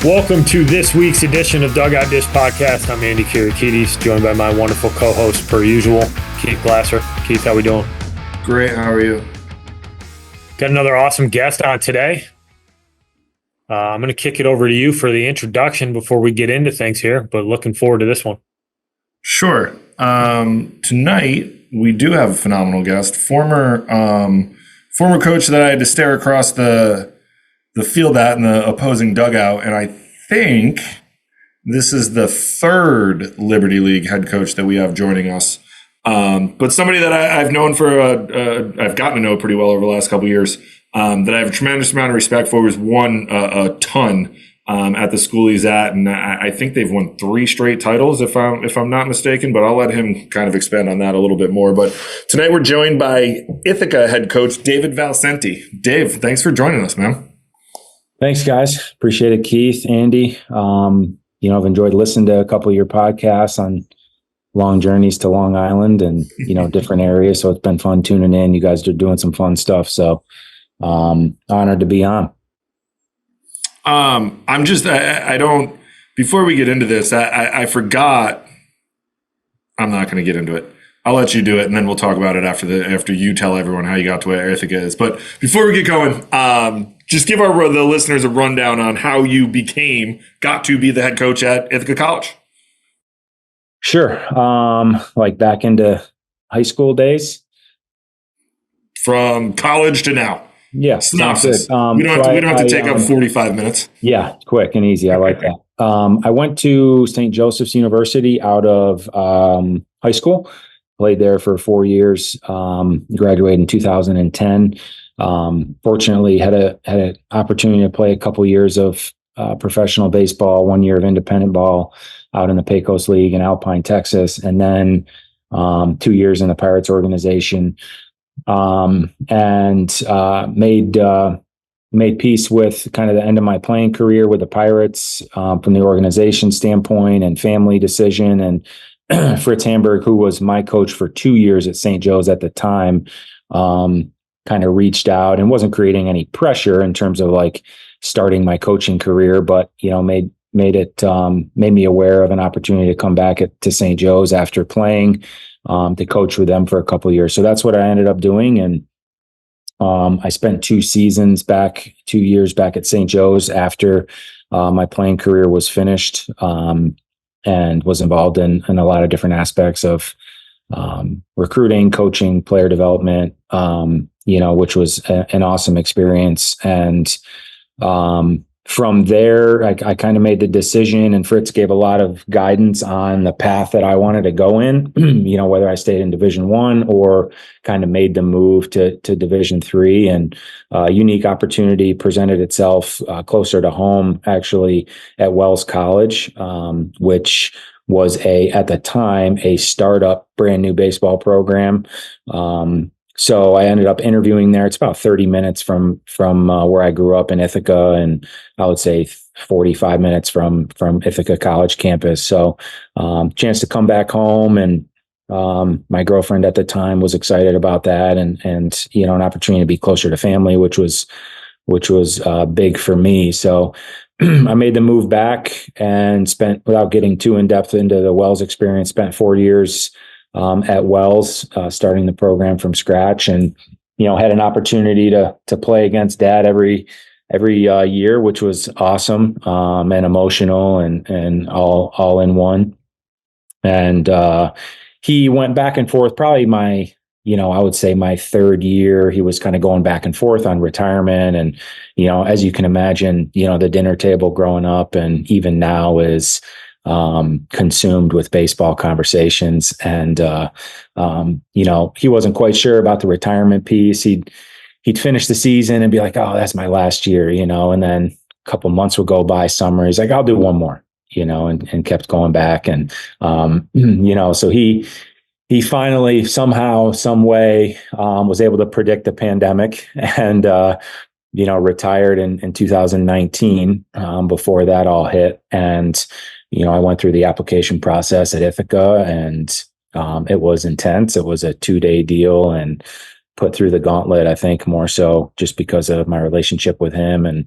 Welcome to this week's edition of Dugout Dish Podcast. I'm Andy Kirikides, joined by my wonderful co-host per usual, Keith Glasser. Keith, how we doing? Great. How are you? Got another awesome guest on today. I'm going to kick it over to you for the introduction before we get into things here, but looking forward to this one. Sure. Tonight we do have a phenomenal guest, former coach that I had to stare across the field at in the opposing dugout, and I think this is the third Liberty League head coach that we have joining us. But somebody that I've known I've gotten to know pretty well over the last couple of years, that I have a tremendous amount of respect for. Has won a ton at the school he's at, and I think they've won 3 straight titles, if I'm not mistaken. But I'll let him kind of expand on that a little bit more. But tonight we're joined by Ithaca head coach David Valesente. Dave, thanks for joining us, man. Thanks, guys. Appreciate it, Keith, Andy. I've enjoyed listening to a couple of your podcasts on long journeys to Long Island and, different areas. So it's been fun tuning in. You guys are doing some fun stuff. So honored to be on. Before we get into this, I forgot. I'm not going to get into it. I'll let you do it, and then we'll talk about it after you tell everyone how you got to where Ithaca is. But before we get going, just give the listeners a rundown on how you got to be the head coach at Ithaca College. Sure. Like back into high school days? From college to now. Yeah. Synopsis. We don't have to take up 45 minutes. Yeah, quick and easy. I like that. I went to St. Joseph's University out of high school. Played there for 4 years. Graduated in 2010. Fortunately, had an opportunity to play a couple years of professional baseball, 1 year of independent ball out in the Pecos League in Alpine, Texas, and then 2 years in the Pirates organization, and made peace with kind of the end of my playing career with the Pirates from the organization standpoint and family decision. And Fritz Hamburg, who was my coach for 2 years at St. Joe's at the time, kind of reached out and wasn't creating any pressure in terms of like starting my coaching career, but made me aware of an opportunity to come back to St. Joe's after playing to coach with them for a couple of years. So that's what I ended up doing, and I spent 2 years back at St. Joe's after my playing career was finished, and was involved in a lot of different aspects of recruiting, coaching, player development, which was an awesome experience. And from there, I kind of made the decision, and Fritz gave a lot of guidance on the path that I wanted to go in, whether I stayed in Division I or kind of made the move to Division III. And a unique opportunity presented itself closer to home, actually, at Wells College, which was at the time, a startup brand new baseball program. So I ended up interviewing there. It's about 30 minutes from where I grew up in Ithaca, and I would say 45 minutes from Ithaca College campus. So chance to come back home, and my girlfriend at the time was excited about that, and an opportunity to be closer to family, which was big for me. So I made the move back and spent, without getting too in depth into the Wells experience, spent 4 years at Wells, starting the program from scratch, and had an opportunity to play against Dad every year, which was awesome, and emotional, and all in one. And he went back and forth. Probably I would say my third year, he was kind of going back and forth on retirement, and as you can imagine, the dinner table growing up and even now is consumed with baseball conversations. And, he wasn't quite sure about the retirement piece. He'd finish the season and be like, oh, that's my last year, and then a couple months would go by, summer. He's like, I'll do one more, and kept going back. And, so he finally somehow, some way, was able to predict the pandemic and, retired in 2019, before that all hit. And, I went through the application process at Ithaca, and it was intense. It was a 2-day deal, and put through the gauntlet, I think more so just because of my relationship with him and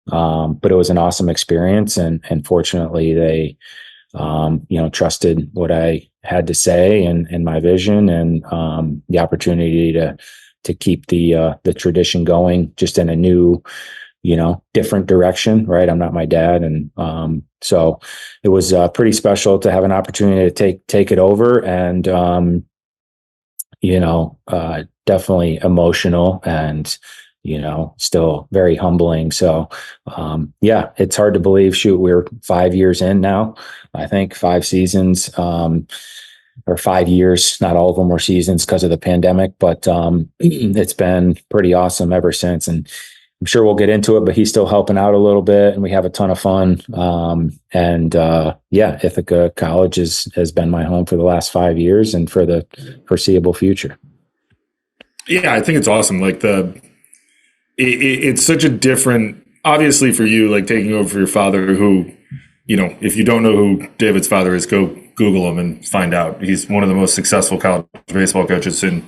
But it was an awesome experience, and fortunately they, trusted what I had to say and my vision, and the opportunity to keep the tradition going, just in a new, different direction. Right. I'm not my dad. And so it was pretty special to have an opportunity to take it over, and, definitely emotional, and, still very humbling. So, it's hard to believe, shoot, we're 5 years in now, I think 5 seasons, or 5 years. Not all of them were seasons because of the pandemic, but it's been pretty awesome ever since. And I'm sure we'll get into it, but he's still helping out a little bit, and we have a ton of fun. Ithaca College has been my home for the last 5 years and for the foreseeable future. Yeah, I think it's awesome. Like it's such a different, obviously for you, like taking over for your father, who, if you don't know who David's father is, go Google him and find out. He's one of the most successful college baseball coaches in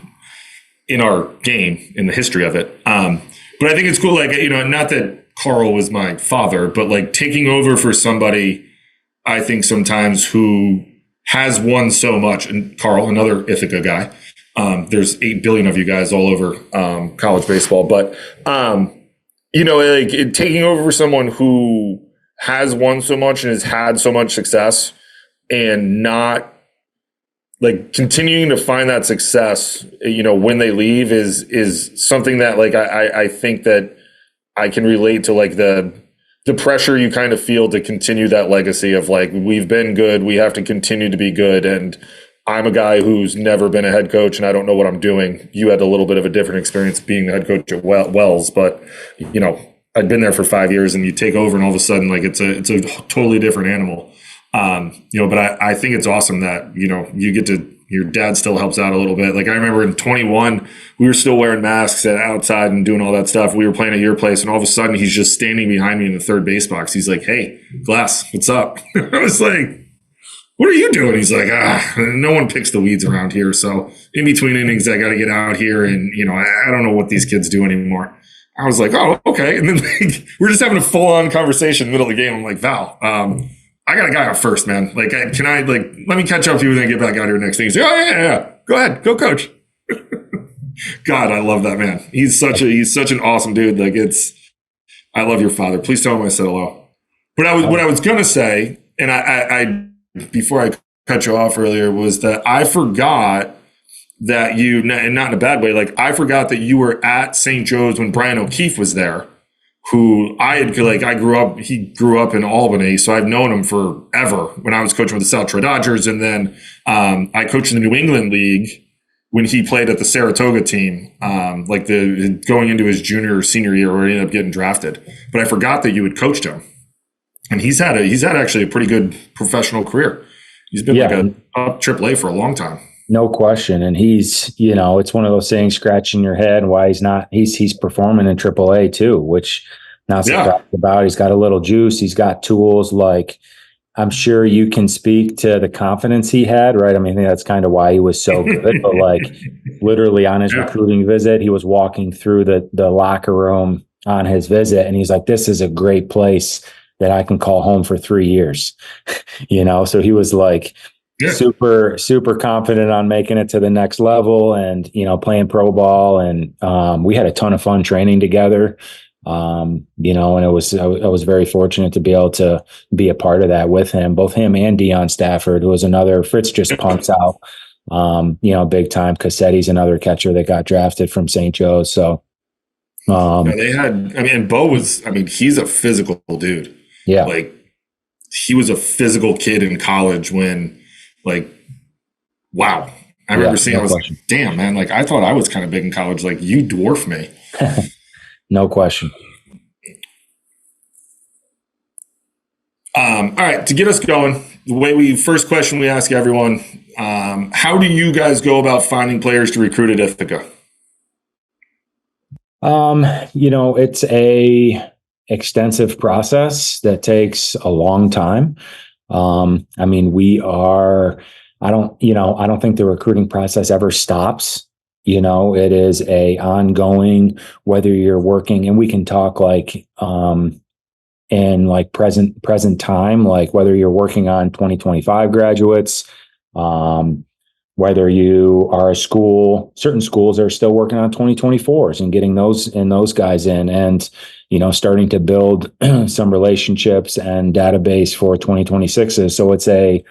our game, in the history of it. But I think it's cool, like, not that Carl was my father, but like taking over for somebody, I think sometimes, who has won so much. And Carl, another Ithaca guy, there's 8 billion of you guys all over college baseball, but taking over for someone who has won so much and has had so much success, and not like continuing to find that success, when they leave is something that, like, I think that I can relate to, like the pressure you kind of feel to continue that legacy of, like, we've been good, we have to continue to be good. And I'm a guy who's never been a head coach, and I don't know what I'm doing. You had a little bit of a different experience being the head coach at Wells, but I'd been there for 5 years, and you take over, and all of a sudden, like, it's a totally different animal. But I think it's awesome that, you get to, your dad still helps out a little bit. Like, I remember in 21, we were still wearing masks outside and doing all that stuff. We were playing at your place, and all of a sudden he's just standing behind me in the third base box. He's like, "Hey, Glass, what's up?" I was like, "What are you doing?" He's like, "No one picks the weeds around here. So in between innings, I got to get out here, and, I don't know what these kids do anymore." I was like, "Oh, okay." And then, like, we're just having a full on conversation in the middle of the game. I'm like, "Val, I got a guy out first, man. Like, can I, like, let me catch up to you and then get back out here next thing." He's like, "Oh, yeah. Go ahead. Go coach." God, I love that man. He's such an awesome dude. Like, I love your father. Please tell him I said hello. But what I was going to say, and I before I cut you off earlier, was that I forgot that you, and not in a bad way, like, I forgot that you were at St. Joe's when Brian O'Keefe was there, who he grew up in Albany, so I've known him forever when I was coaching with the South Troy Dodgers. And then I coached in the New England League when he played at the Saratoga team, going into his junior or senior year, where he ended up getting drafted. But I forgot that you had coached him. And he's had actually a pretty good professional career. He's been like a top AAA for a long time. No question. And he's, it's one of those things, scratching your head why he's performing in AAA too, which not surprised about. He's got a little juice. He's got tools. Like, I'm sure you can speak to the confidence he had, right? I mean, I think that's kind of why he was so good. But, like, literally on his recruiting visit, he was walking through the locker room on his visit, and he's like, "This is a great place that I can call home for 3 years." So he was like, super, super confident on making it to the next level, and, playing pro ball. And we had a ton of fun training together. And I was very fortunate to be able to be a part of that with him, both him and Deion Stafford, who was another. Fritz just punts out, big time. Cassetti's another catcher that got drafted from St. Joe's. So, they had, Bo was, he's a physical dude. Yeah. Like, he was a physical kid in college when, like, wow. I remember seeing, I was like, "Damn, man, like, I thought I was kind of big in college. Like, you dwarf me." No question. All right, to get us going, first question we ask everyone, how do you guys go about finding players to recruit at Ithaca? It's a extensive process that takes a long time. I don't think the recruiting process ever stops. It is a ongoing, whether you're working, and we can talk like, in like present time, like whether you're working on 2025 graduates, whether you are a school, certain schools are still working on 2024s and getting those guys in, and starting to build some relationships and database for 2026s. So it's a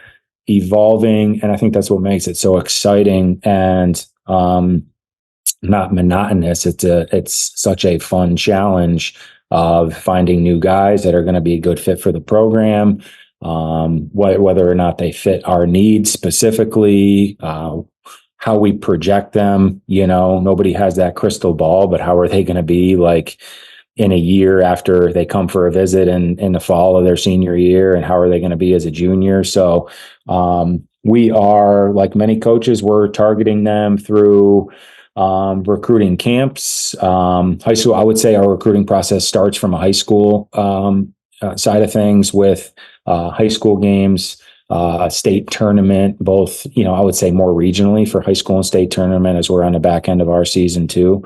evolving, and I think that's what makes it so exciting and not monotonous. It's such a fun challenge of finding new guys that are going to be a good fit for the program, whether or not they fit our needs specifically, how we project them. Nobody has that crystal ball, but how are they going to be like in a year after they come for a visit in the fall of their senior year, and how are they going to be as a junior? So we are, like many coaches, we're targeting them through recruiting camps. High school, I would say our recruiting process starts from a high school side of things with high school games, a state tournament, both, I would say more regionally for high school and state tournament as we're on the back end of our season too.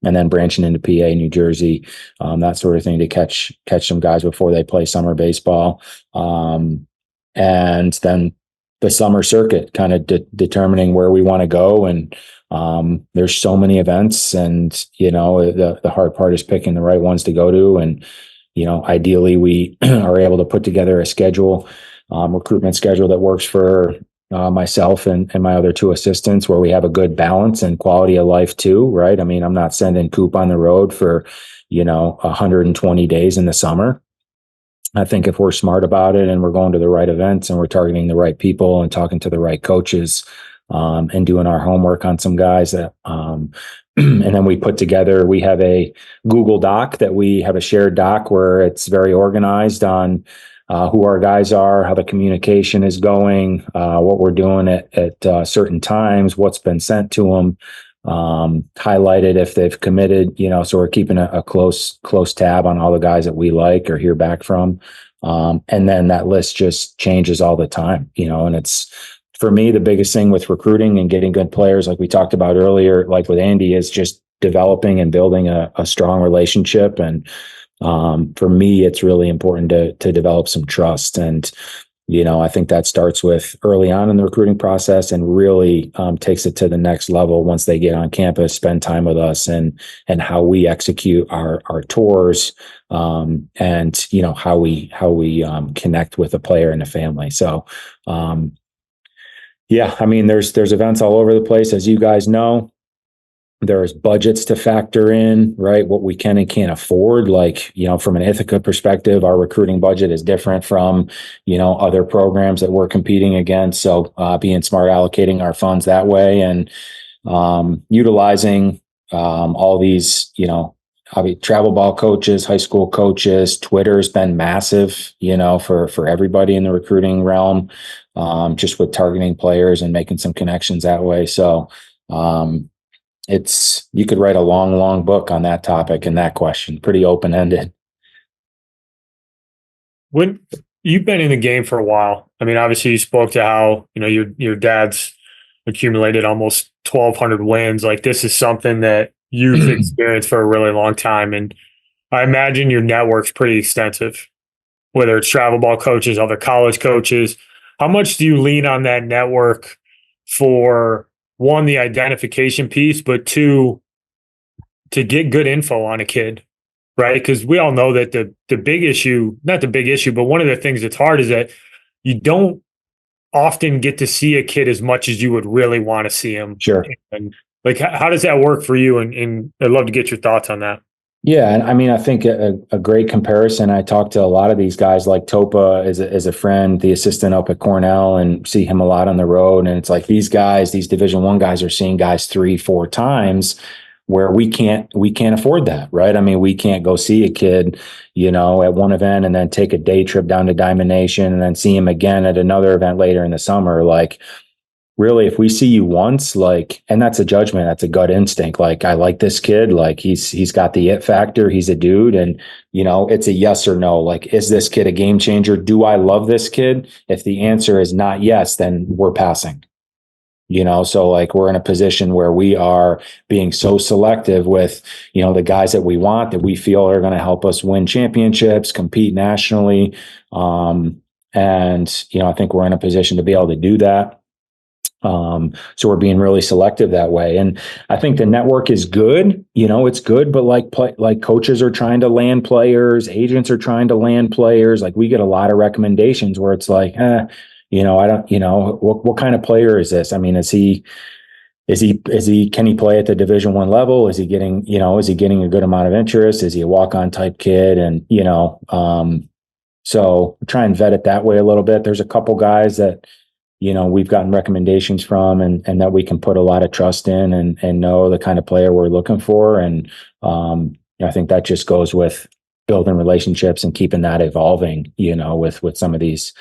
And then branching into PA, New Jersey, that sort of thing to catch some guys before they play summer baseball. And then the summer circuit, kind of determining where we want to go. And there's so many events, and the hard part is picking the right ones to go to. And ideally we are able to put together a schedule, recruitment schedule that works for myself and my other two assistants, where we have a good balance and quality of life too, right? I mean, I'm not sending Coop on the road for 120 days in the summer. I think if we're smart about it and we're going to the right events and we're targeting the right people and talking to the right coaches, and doing our homework on some guys that, and then we have a Google Doc that we have, a shared doc where it's very organized on who our guys are, how the communication is going, what we're doing at certain times, what's been sent to them, highlighted if they've committed, so we're keeping a close tab on all the guys that we like or hear back from. And then that list just changes all the time, and it's, for me, the biggest thing with recruiting and getting good players, like we talked about earlier, like with Andy, is just developing and building a strong relationship. And for me, it's really important to develop some trust. And, I think that starts with early on in the recruiting process and really takes it to the next level once they get on campus, spend time with us, and how we execute our tours, and, how we connect with a player and a family. So, yeah, I mean, there's events all over the place, as you guys know. There's budgets to factor in, right? What we can and can't afford. Like, from an Ithaca perspective, our recruiting budget is different from, other programs that we're competing against. So being smart, allocating our funds that way, and utilizing all these, travel ball coaches, high school coaches. Twitter's been massive, for everybody in the recruiting realm, just with targeting players and making some connections that way. So you could write a long book on that topic and that question, pretty open-ended. When you've been in the game for a while, I mean, obviously you spoke to how, your dad's accumulated almost 1,200 wins. Like, this is something that you've experienced for a really long time. And I imagine your network's pretty extensive, whether it's travel ball coaches, other college coaches. How much do you lean on that network for, one, the identification piece, but two, to get good info on a kid, right? Because we all know that the big issue, not the big issue, but one of the things that's hard is that you don't often get to see a kid as much as you would really want to see him. Sure. And like, how does that work for you? And I'd love to get your thoughts on that. Yeah, and I mean, I think a great comparison. I talked to a lot of these guys, like Topa is a friend, the assistant up at Cornell, and see him a lot on the road. And it's like these guys, these Division I guys, are seeing guys 3-4 times, where we can't afford that, right? I mean, we can't go see a kid, at one event and then take a day trip down to Diamond Nation and then see him again at another event later in the summer. Like, really, if we see you once, like, and that's a judgment, that's a gut instinct. Like, I like this kid, like he's got the it factor, he's a dude, and it's a yes or no. Like, is this kid a game changer? Do I love this kid? If the answer is not yes, then we're passing. So like we're in a position where we are being so selective with, the guys that we want, that we feel are going to help us win championships, compete nationally. And I think we're in a position to be able to do that. So we're being really selective that way. And I think the network is good, it's good, but like coaches are trying to land players, agents are trying to land players. Like we get a lot of recommendations where it's like, I don't, what kind of player is this? I mean, can he play at the Division I level? Is he getting a good amount of interest? Is he a walk-on type kid? And, so try and vet it that way a little bit. There's a couple guys that, we've gotten recommendations from and that we can put a lot of trust in and know the kind of player we're looking for. And I think that just goes with building relationships and keeping that evolving, with some of these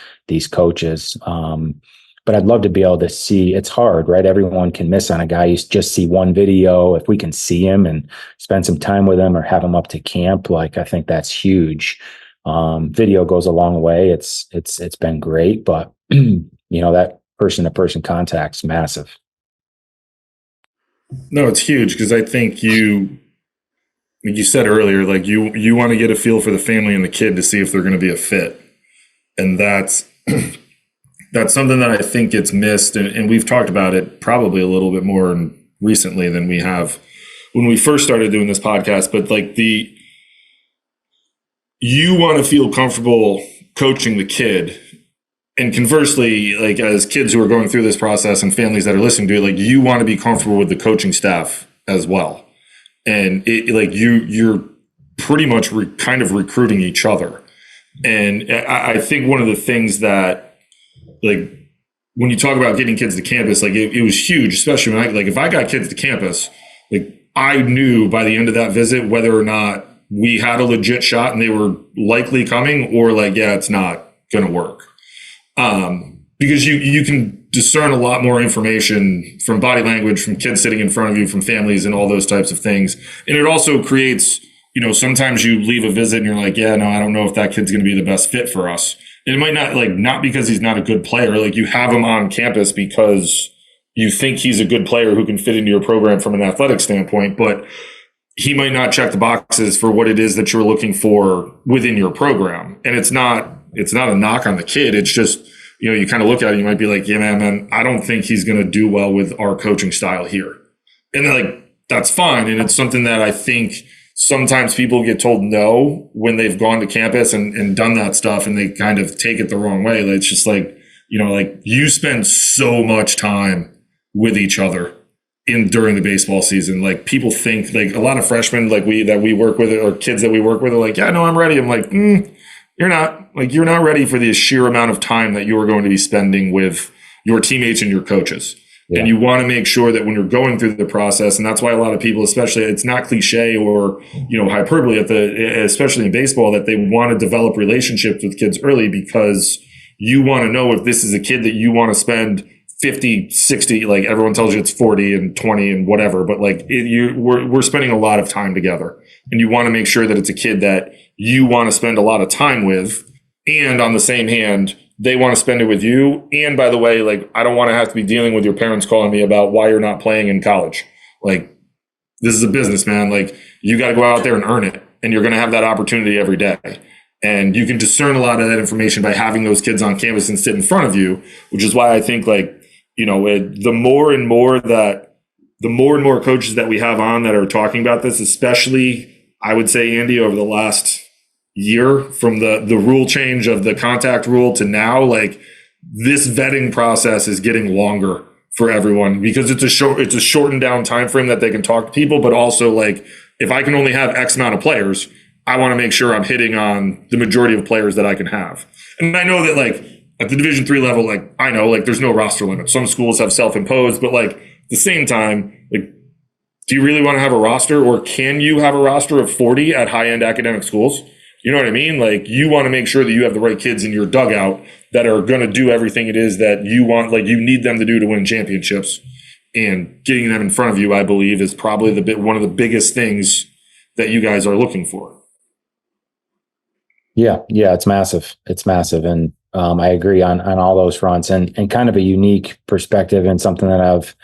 coaches. But I'd love to be able to see. It's hard, right? Everyone can miss on a guy. You just see one video. If we can see him and spend some time with him or have him up to camp, like I think that's huge. Video goes a long way. It's been great, but that person-to-person contact's massive. No, it's huge because I think like you said earlier, like you want to get a feel for the family and the kid to see if they're going to be a fit. And that's something that I think gets missed. And we've talked about it probably a little bit more recently than we have when we first started doing this podcast. But like you want to feel comfortable coaching the kid. And conversely, like as kids who are going through this process and families that are listening to it, like you want to be comfortable with the coaching staff as well. And you're pretty much kind of recruiting each other. And I think one of the things that, like, when you talk about getting kids to campus, like it was huge, especially when if I got kids to campus, like I knew by the end of that visit whether or not we had a legit shot and they were likely coming, or like, yeah, it's not going to work. Because you can discern a lot more information from body language, from kids sitting in front of you, from families and all those types of things. And it also creates, sometimes you leave a visit and you're like, yeah, no, I don't know if that kid's going to be the best fit for us. And it might not because he's not a good player. Like you have him on campus because you think he's a good player who can fit into your program from an athletic standpoint, but he might not check the boxes for what it is that you're looking for within your program. And it's not a knock on the kid. It's just, you kind of look at it and you might be like, yeah, man, I don't think he's going to do well with our coaching style here. And like, that's fine. And it's something that I think sometimes people get told no when they've gone to campus and done that stuff, and they kind of take it the wrong way. It's just like, you spend so much time with each other during the baseball season. Like people think, like a lot of freshmen that we work with, or kids that we work with, are like, yeah, no, I'm ready. I'm like, you're not ready for the sheer amount of time that you are going to be spending with your teammates and your coaches. Yeah. And you want to make sure that when you're going through the process, and that's why a lot of people, especially, it's not cliche or, hyperbole especially in baseball, that they want to develop relationships with kids early, because you want to know if this is a kid that you want to spend 50, 60, like everyone tells you it's 40 and 20 and whatever, but like we're spending a lot of time together, and you want to make sure that it's a kid that you want to spend a lot of time with, and on the same hand, they want to spend it with you. And by the way, like I don't want to have to be dealing with your parents calling me about why you're not playing in college. Like this is a business, man. Like you got to go out there and earn it, and you're going to have that opportunity every day. And you can discern a lot of that information by having those kids on campus and sit in front of you, which is why I think the more and more coaches that we have on that are talking about this, especially I would say, Andy, over the last year, from the rule change of the contact rule to now, like this vetting process is getting longer for everyone, because it's a shortened down time frame that they can talk to people. But also, like, if I can only have X amount of players, I want to make sure I'm hitting on the majority of players that I can have. And I know that, like, at the Division III level, like, I know, like, there's no roster limit. Some schools have self-imposed, but like at the same time, like, do you really want to have a roster, or can you have a roster of 40 at high-end academic schools? You know what I mean? Like, you want to make sure that you have the right kids in your dugout that are going to do everything it is that you want, like you need them to do to win championships. And getting them in front of you, I believe, is probably one of the biggest things that you guys are looking for. Yeah, it's massive. It's massive. And I agree on all those fronts, and kind of a unique perspective and something that I've,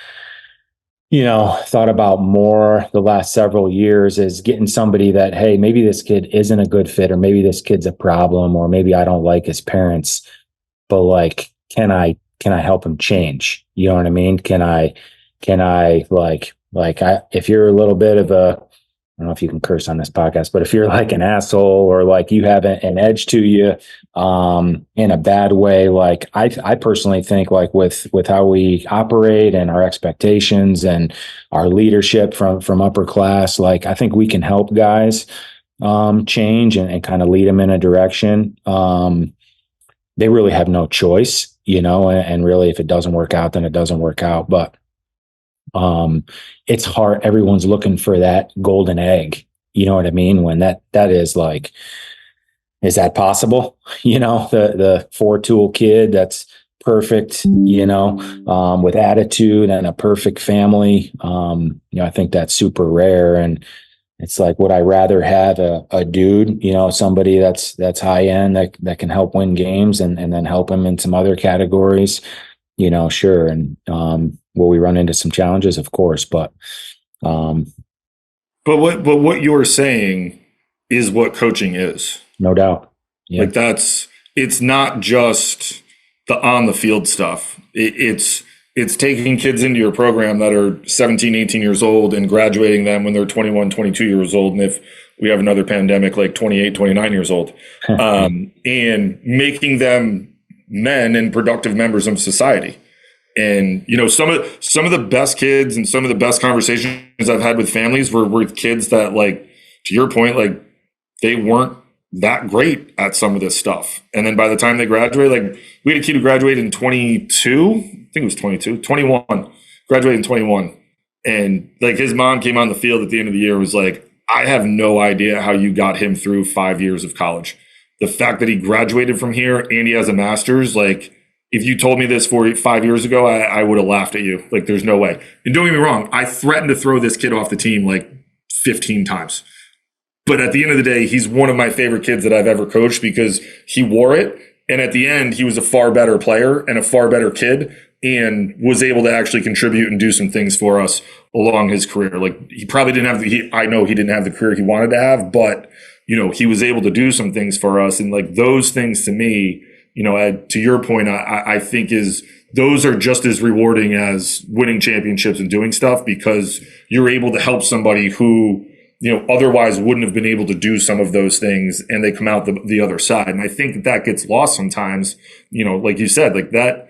thought about more the last several years is getting somebody that, hey, maybe this kid isn't a good fit, or maybe this kid's a problem, or maybe I don't like his parents, but like, can I help him change? You know what I mean? Can I if you're a little bit of a, I don't know if you can curse on this podcast, but if you're like an asshole, or like you have an edge to you, in a bad way, like I personally think, like with how we operate and our expectations and our leadership from upper class, like I think we can help guys change and kind of lead them in a direction. They really have no choice, and really, if it doesn't work out, then it doesn't work out. But it's hard. Everyone's looking for that golden egg. You know what I mean? When that is like, is that possible? The 4-tool kid that's perfect, with attitude and a perfect family. I think that's super rare. And it's like, would I rather have a dude, somebody that's high end that can help win games and then help him in some other categories? Sure. And will we run into some challenges? Of course, but what you're saying is what coaching is. No doubt. Yeah. Like it's not just the on the field stuff. It's taking kids into your program that are 17, 18 years old and graduating them when they're 21, 22 years old. And if we have another pandemic, like 28, 29 years old, and making them men and productive members of society. And, some of the best kids and some of the best conversations I've had with families were with kids that, like, to your point, like, they weren't that great at some of this stuff. And then by the time they graduate, like, we had a kid who graduated in 22, I think it was 21, graduated in 21. And like his mom came on the field at the end of the year, was like, I have no idea how you got him through 5 years of college. The fact that he graduated from here and he has a master's, like, if you told me this 5 years ago, I would have laughed at you. Like, there's no way. And don't get me wrong, I threatened to throw this kid off the team like 15 times. But at the end of the day, he's one of my favorite kids that I've ever coached because he wore it. And at the end, he was a far better player and a far better kid and was able to actually contribute and do some things for us along his career. Like, he probably didn't have I know he didn't have the career he wanted to have, but, he was able to do some things for us. And like those things to me, to your point, I think those are just as rewarding as winning championships and doing stuff, because you're able to help somebody who, otherwise wouldn't have been able to do some of those things, and they come out the other side. And I think that gets lost sometimes, like you said, like that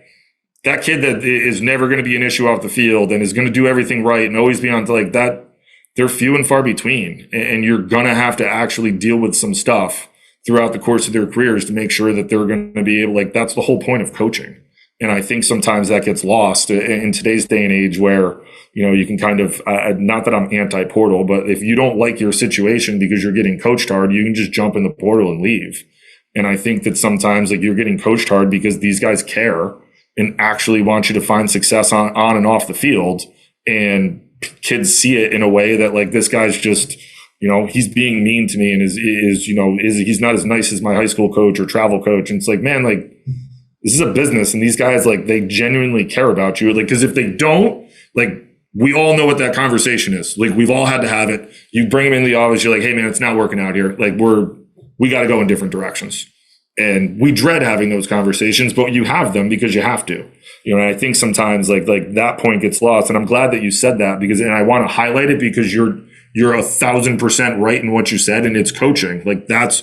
kid that is never going to be an issue off the field and is going to do everything right and always be on to like that. They're few and far between, and you're going to have to actually deal with some stuff throughout the course of their careers to make sure that they're going to be able, like, that's the whole point of coaching. And I think sometimes that gets lost in today's day and age where, you can kind of, not that I'm anti-portal, but if you don't like your situation because you're getting coached hard, you can just jump in the portal and leave. And I think that sometimes, like, you're getting coached hard because these guys care and actually want you to find success on and off the field. And kids see it in a way that, like, this guy's just, he's being mean to me and he's not as nice as my high school coach or travel coach. And it's like, man, like, this is a business, and these guys, like, they genuinely care about you. Like, because if they don't, like, we all know what that conversation is. Like, we've all had to have it. You bring them in the office, you're like, hey man, it's not working out here. Like, we got to go in different directions. And we dread having those conversations, but you have them because you have to. And I think sometimes like that point gets lost. And I'm glad that you said that, because, and I want to highlight it because you're 1,000% right in what you said, and it's coaching. Like, that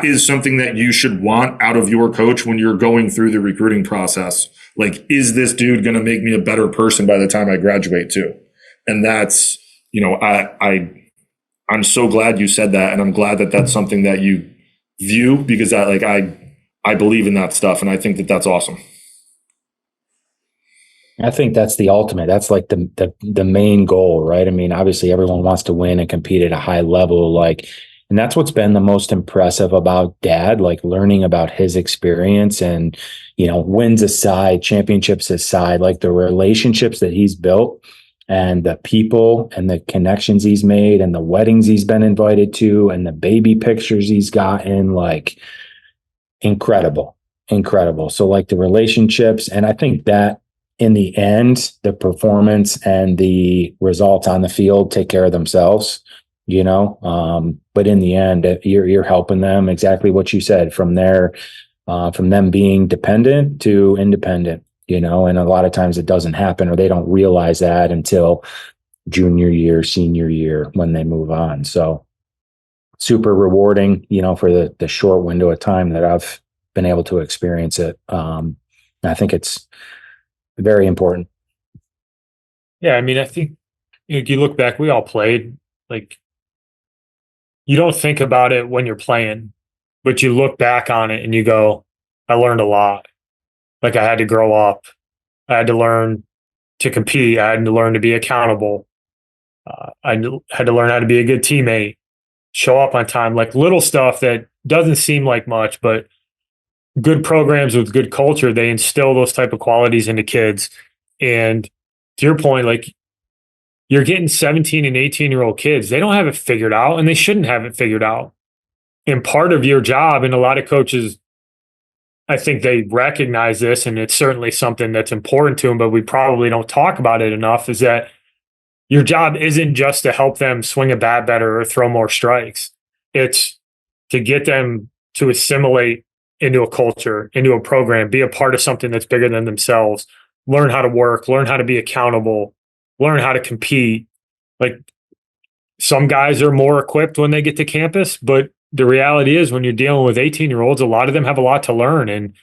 is something that you should want out of your coach when you're going through the recruiting process. Like, is this dude going to make me a better person by the time I graduate too? And that's, I'm so glad you said that. And I'm glad that that's something that you view, because I believe in that stuff. And I think that that's awesome. I think that's the ultimate. That's like the main goal, right? I mean, obviously everyone wants to win and compete at a high level, like, and that's what's been the most impressive about Dad, like learning about his experience and, wins aside, championships aside, like the relationships that he's built and the people and the connections he's made and the weddings he's been invited to and the baby pictures he's gotten, like, incredible. incredible. So like the relationships, and I think that in the end, the performance and the results on the field take care of themselves, you know. But in the end, you're helping them, exactly what you said, from them being dependent to independent, you know. And a lot of times it doesn't happen, or they don't realize that until junior year, senior year, when they move on. So super rewarding, you know, for the short window of time that I've been able to experience it. I think it's very important. Yeah, I mean, I think if you look back, we all played. Like, you don't think about it when you're playing, but you look back on it and you go, I learned a lot. Like, I had to grow up. I had to learn to compete. I had to learn to be accountable. Had to learn how to be a good teammate, show up on time, like little stuff that doesn't seem like much, but good programs with good culture, they instill those type of qualities into kids. And to your point, like, you're getting 17 and 18-year-old kids, they don't have it figured out, and they shouldn't have it figured out. And part of your job, and a lot of coaches, I think they recognize this, and it's certainly something that's important to them, but we probably don't talk about it enough, is that your job isn't just to help them swing a bat better or throw more strikes. It's to get them to assimilate into a culture, into a program, be a part of something that's bigger than themselves, learn how to work, learn how to be accountable, learn how to compete. Like, some guys are more equipped when they get to campus, but the reality is, when you're dealing with 18-year-olds, a lot of them have a lot to learn. And,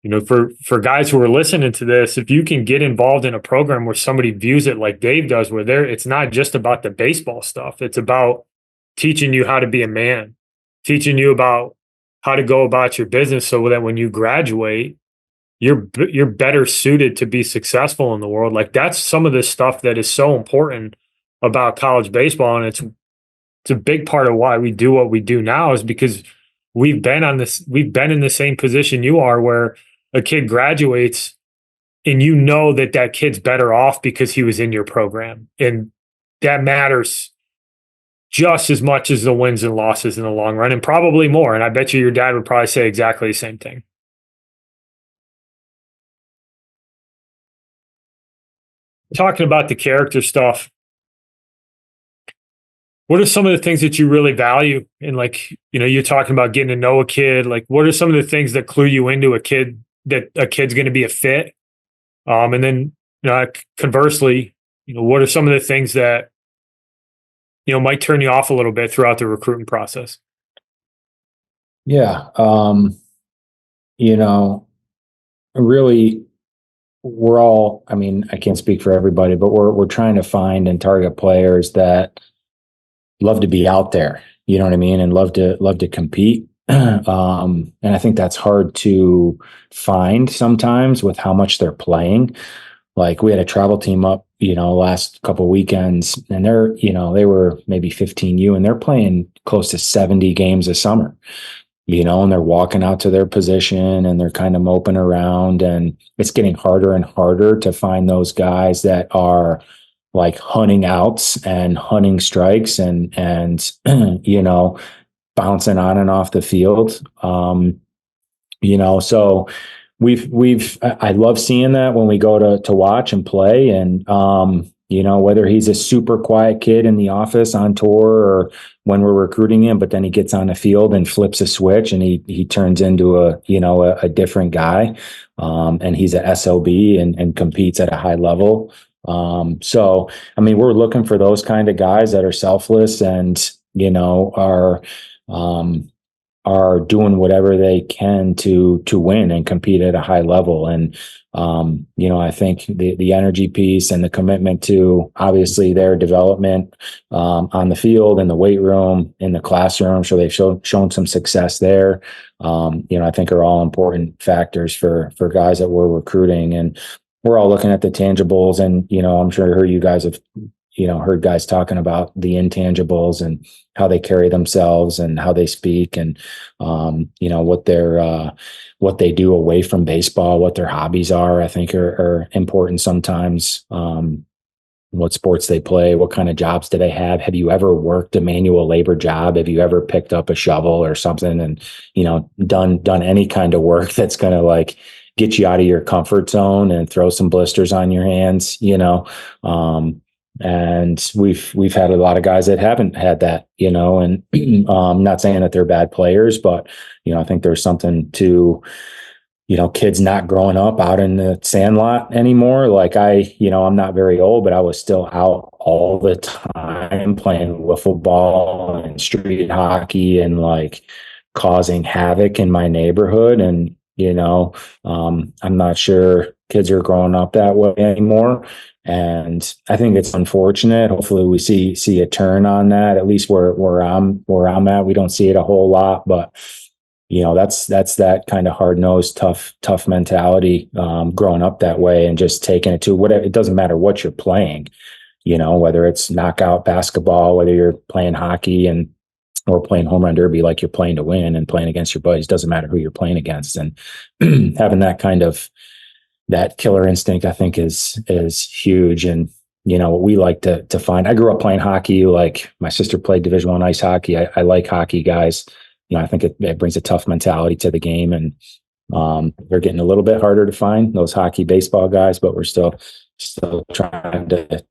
you know, for guys who are listening to this, if you can get involved in a program where somebody views it like Dave does, where it's not just about the baseball stuff, it's about teaching you how to be a man, teaching you about how to go about your business, so that when you graduate, you're better suited to be successful in the world. Like, that's some of the stuff that is so important about college baseball, and it's a big part of why we do what we do now, is because we've been in the same position you are, where a kid graduates and you know that that kid's better off because he was in your program, and that matters just as much as the wins and losses in the long run, and probably more. And I bet you your dad would probably say exactly the same thing. Talking about the character stuff, what are some of the things that you really value? And, like, you know, you're talking about getting to know a kid. Like, what are some of the things that clue you into a kid, that a kid's going to be a fit? And then, you know, conversely, you know, what are some of the things that, you know, might turn you off a little bit throughout the recruiting process? Yeah. You know, really, we're all, I mean, I can't speak for everybody, but we're trying to find and target players that love to be out there, you know what I mean, and love to compete. And I think that's hard to find sometimes with how much they're playing. Like, we had a travel team up, you know, last couple of weekends, and they're, you know, they were maybe 15U, and they're playing close to 70 games a summer, you know, and they're walking out to their position and they're kind of moping around, and it's getting harder and harder to find those guys that are like hunting outs and hunting strikes and you know, bouncing on and off the field. You know, so I love seeing that when we go to watch and play. And you know, whether he's a super quiet kid in the office on tour, or when we're recruiting him, but then he gets on the field and flips a switch and he turns into a different guy. And he's a SOB and competes at a high level. So, I mean, we're looking for those kind of guys that are selfless and, you know, are doing whatever they can to win and compete at a high level. And, you know, I think the energy piece and the commitment to obviously their development, on the field, in the weight room, in the classroom, so they've shown some success there. You know, I think are all important factors for guys that we're recruiting. And we're all looking at the tangibles, and, you know, I'm sure you guys have, you know, heard guys talking about the intangibles and how they carry themselves and how they speak, and, you know, what they do away from baseball, what their hobbies are, I think are important sometimes. what sports they play, what kind of jobs do they have? Have you ever worked a manual labor job? Have you ever picked up a shovel or something and, done any kind of work that's going to like get you out of your comfort zone and throw some blisters on your hands, and we've had a lot of guys that haven't had that, and not saying that they're bad players, but, I think there's something to, kids not growing up out in the sandlot anymore. Like I'm not very old, but I was still out all the time playing wiffle ball and street hockey and like causing havoc in my neighborhood. And, I'm not sure kids are growing up that way anymore. And I think it's unfortunate. Hopefully we see a turn on that, at least where I'm at. We don't see it a whole lot, but that's that kind of hard-nosed, tough mentality, growing up that way and just taking it to whatever. It doesn't matter what you're playing, whether it's knockout basketball, whether you're playing hockey or playing home run derby, like you're playing to win and playing against your buddies. Doesn't matter who you're playing against. And having that killer instinct, I think is huge. And, what we like to find, I grew up playing hockey. Like my sister played Division I ice hockey. I like hockey guys. I think it brings a tough mentality to the game, and they're getting a little bit harder to find those hockey, baseball guys, but we're still trying to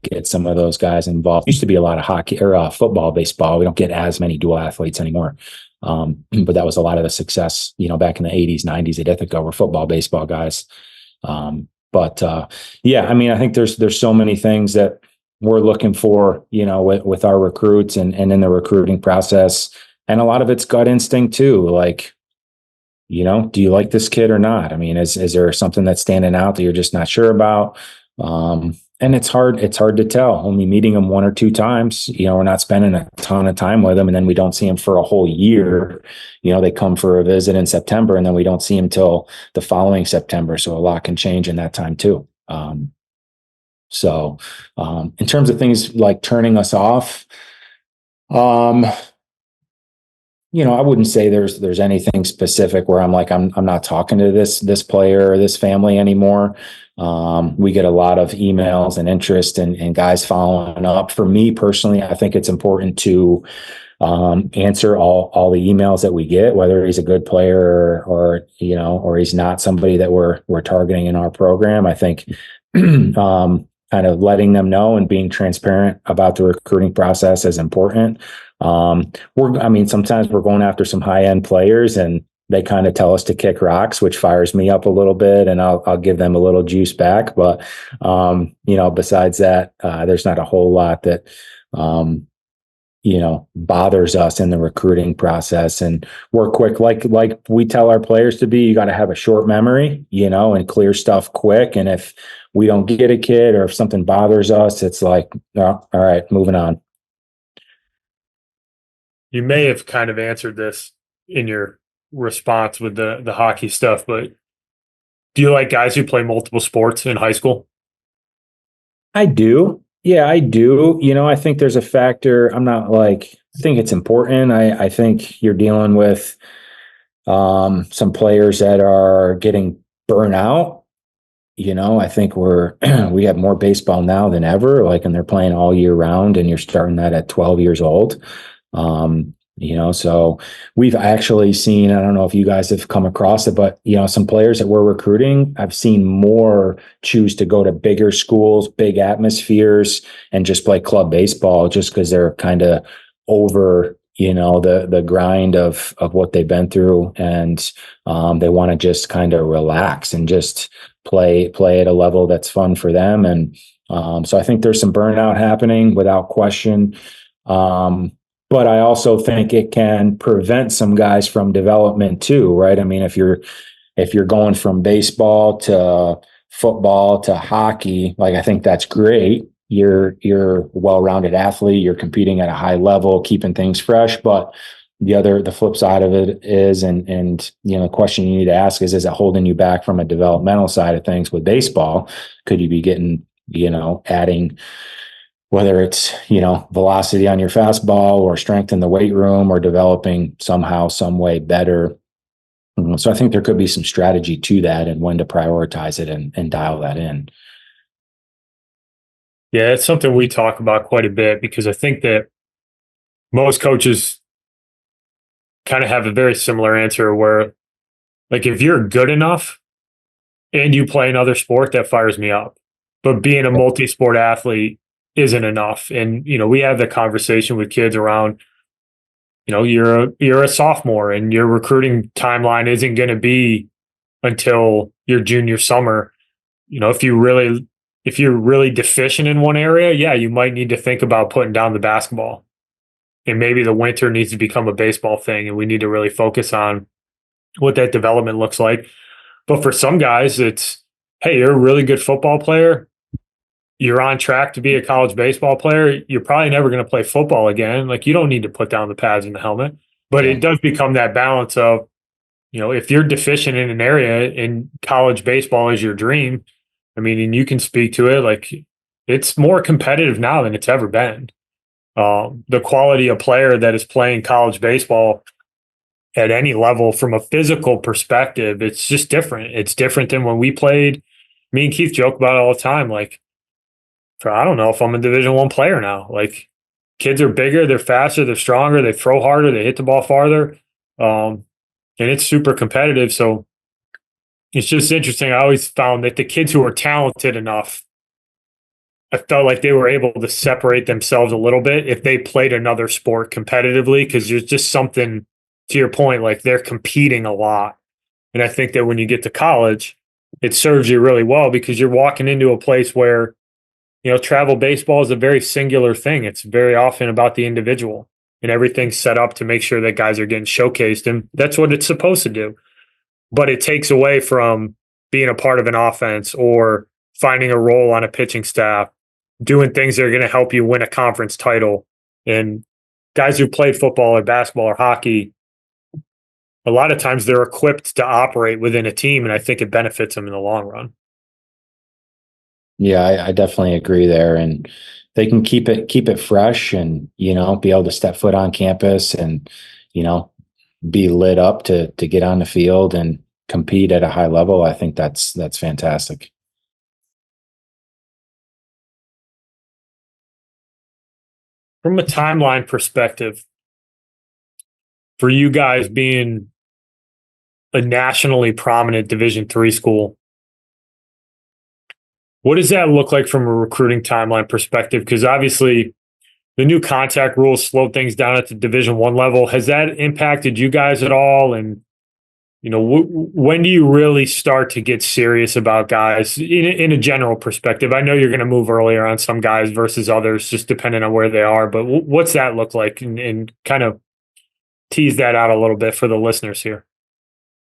get some of those guys involved. Used to be a lot of hockey or football, baseball. We don't get as many dual athletes anymore. But that was a lot of the success, back in the 80s, 90s at Ithaca were football, baseball guys. Yeah, I mean, I think there's so many things that we're looking for, with our recruits and in the recruiting process. And a lot of it's gut instinct too. Like, do you like this kid or not? I mean, is there something that's standing out that you're just not sure about? And it's hard to tell. Only meeting them one or two times, we're not spending a ton of time with them, and then we don't see them for a whole year. They come for a visit in September, and then we don't see them till the following September. So a lot can change in that time too. In terms of things like turning us off, I wouldn't say there's anything specific where I'm like, I'm not talking to this player or this family anymore. We get a lot of emails and interest and guys following up. For me personally, I think it's important to answer all the emails that we get, whether he's a good player or he's not somebody that we're targeting in our program. I think kind of letting them know and being transparent about the recruiting process is important. Sometimes we're going after some high-end players and they kind of tell us to kick rocks, which fires me up a little bit, and I'll give them a little juice back. But, besides that, there's not a whole lot that, bothers us in the recruiting process. And we're quick, like we tell our players to be. You got to have a short memory, and clear stuff quick. And if we don't get a kid or if something bothers us, it's like, oh, all right, moving on. You may have kind of answered this in your response with the hockey stuff, but do you like guys who play multiple sports in high school? I do. Yeah, I do. I think there's a factor. I think it's important. I think you're dealing with some players that are getting burnt out. I think we have more baseball now than ever, and they're playing all year round, and you're starting that at 12 years old. So we've actually seen, I don't know if you guys have come across it, but, some players that we're recruiting, I've seen more choose to go to bigger schools, big atmospheres, and just play club baseball just because they're kind of over, the grind of what they've been through. And, they want to just kind of relax and just play at a level that's fun for them. And, so I think there's some burnout happening without question. But I also think it can prevent some guys from development too, right? I mean, if you're going from baseball to football to hockey, I think that's great. You're a well-rounded athlete. You're competing at a high level, keeping things fresh. But the flip side of it is, and the question you need to ask is it holding you back from a developmental side of things with baseball? Could you be getting, adding, whether it's, velocity on your fastball or strength in the weight room or developing somehow, some way better. So I think there could be some strategy to that and when to prioritize it and dial that in. Yeah, it's something we talk about quite a bit because I think that most coaches kind of have a very similar answer where, like, if you're good enough and you play another sport, that fires me up. But being a multi sport athlete isn't enough. And, we have the conversation with kids around, you're a sophomore and your recruiting timeline isn't going to be until your junior summer. If you're really deficient in one area, yeah, you might need to think about putting down the basketball. And maybe the winter needs to become a baseball thing and we need to really focus on what that development looks like. But for some guys, it's, hey, you're a really good football player. You're on track to be a college baseball player. You're probably never going to play football again. Like, you don't need to put down the pads and the helmet. But it does become that balance of, if you're deficient in an area and college baseball is your dream, I mean, and you can speak to it, like, it's more competitive now than it's ever been. The quality of player that is playing college baseball at any level from a physical perspective, it's just different. It's different than when we played. Me and Keith joke about it all the time. Like, I don't know if I'm a Division I player now. Like, kids are bigger, they're faster, they're stronger, they throw harder, they hit the ball farther, and it's super competitive. So it's just interesting. I always found that the kids who are talented enough, I felt like they were able to separate themselves a little bit if they played another sport competitively, because there's just something, to your point, like, they're competing a lot. And I think that when you get to college, it serves you really well because you're walking into a place where, travel baseball is a very singular thing. It's very often about the individual and everything's set up to make sure that guys are getting showcased. And that's what it's supposed to do. But it takes away from being a part of an offense or finding a role on a pitching staff, doing things that are going to help you win a conference title. And guys who played football or basketball or hockey, a lot of times they're equipped to operate within a team. And I think it benefits them in the long run. Yeah, I definitely agree there. And they can keep it fresh and, be able to step foot on campus and, be lit up to get on the field and compete at a high level. I think that's fantastic. From a timeline perspective, for you guys being a nationally prominent Division III school, what does that look like from a recruiting timeline perspective? Because obviously the new contact rules slowed things down at the Division I level. Has that impacted you guys at all? And, when do you really start to get serious about guys in a general perspective? I know you're going to move earlier on some guys versus others, just depending on where they are. But what's that look like? And kind of tease that out a little bit for the listeners here.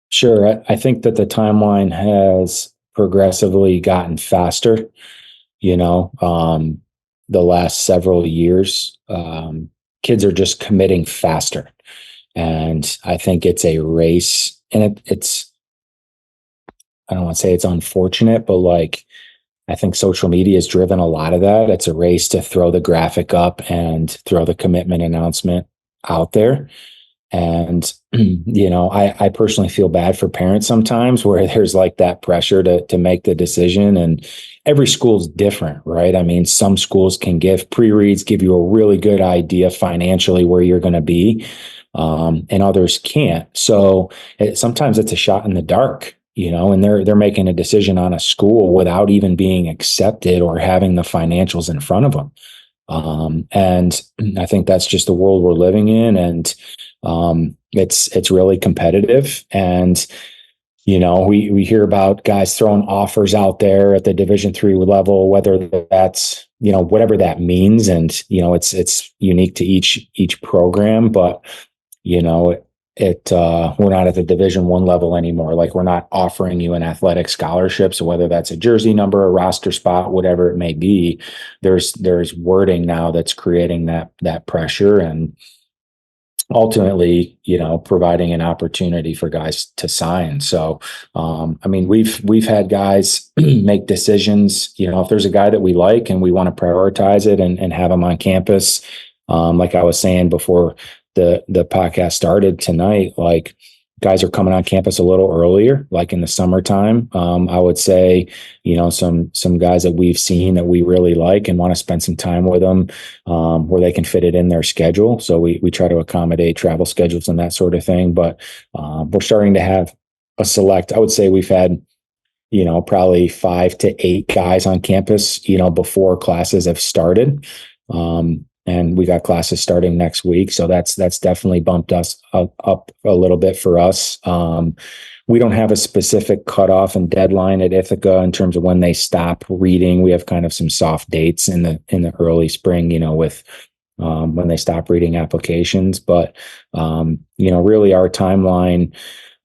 Sure. I think that the timeline has progressively gotten faster, the last several years. Kids are just committing faster. And I think it's a race. And it's, I don't want to say it's unfortunate, but I think social media has driven a lot of that. It's a race to throw the graphic up and throw the commitment announcement out there. And, I personally feel bad for parents sometimes where there's that pressure to make the decision, and every school's different, right? I mean, some schools can give pre-reads, give you a really good idea financially where you're going to be, and others can't. So sometimes it's a shot in the dark, and they're making a decision on a school without even being accepted or having the financials in front of them. And I think that's just the world we're living in. And it's really competitive. And, we hear about guys throwing offers out there at the Division III level, whether that's, whatever that means. And, it's unique to each program, but, we're not at the Division I level anymore. We're not offering you an athletic scholarship. So whether that's a jersey number, a roster spot, whatever it may be, there's wording now that's creating that pressure and ultimately, providing an opportunity for guys to sign. So, we've had guys make decisions, if there's a guy that we like and we want to prioritize it and have him on campus. Like I was saying before the podcast started tonight, guys are coming on campus a little earlier, like in the summertime. I would say, some guys that we've seen that we really like and want to spend some time with them, where they can fit it in their schedule. So we try to accommodate travel schedules and that sort of thing. But we're starting to have a select. I would say we've had, probably 5 to 8 guys on campus, before classes have started. And we got classes starting next week. So that's definitely bumped us up a little bit for us. We don't have a specific cutoff and deadline at Ithaca in terms of when they stop reading. We have kind of some soft dates in the early spring, with when they stop reading applications. But, really our timeline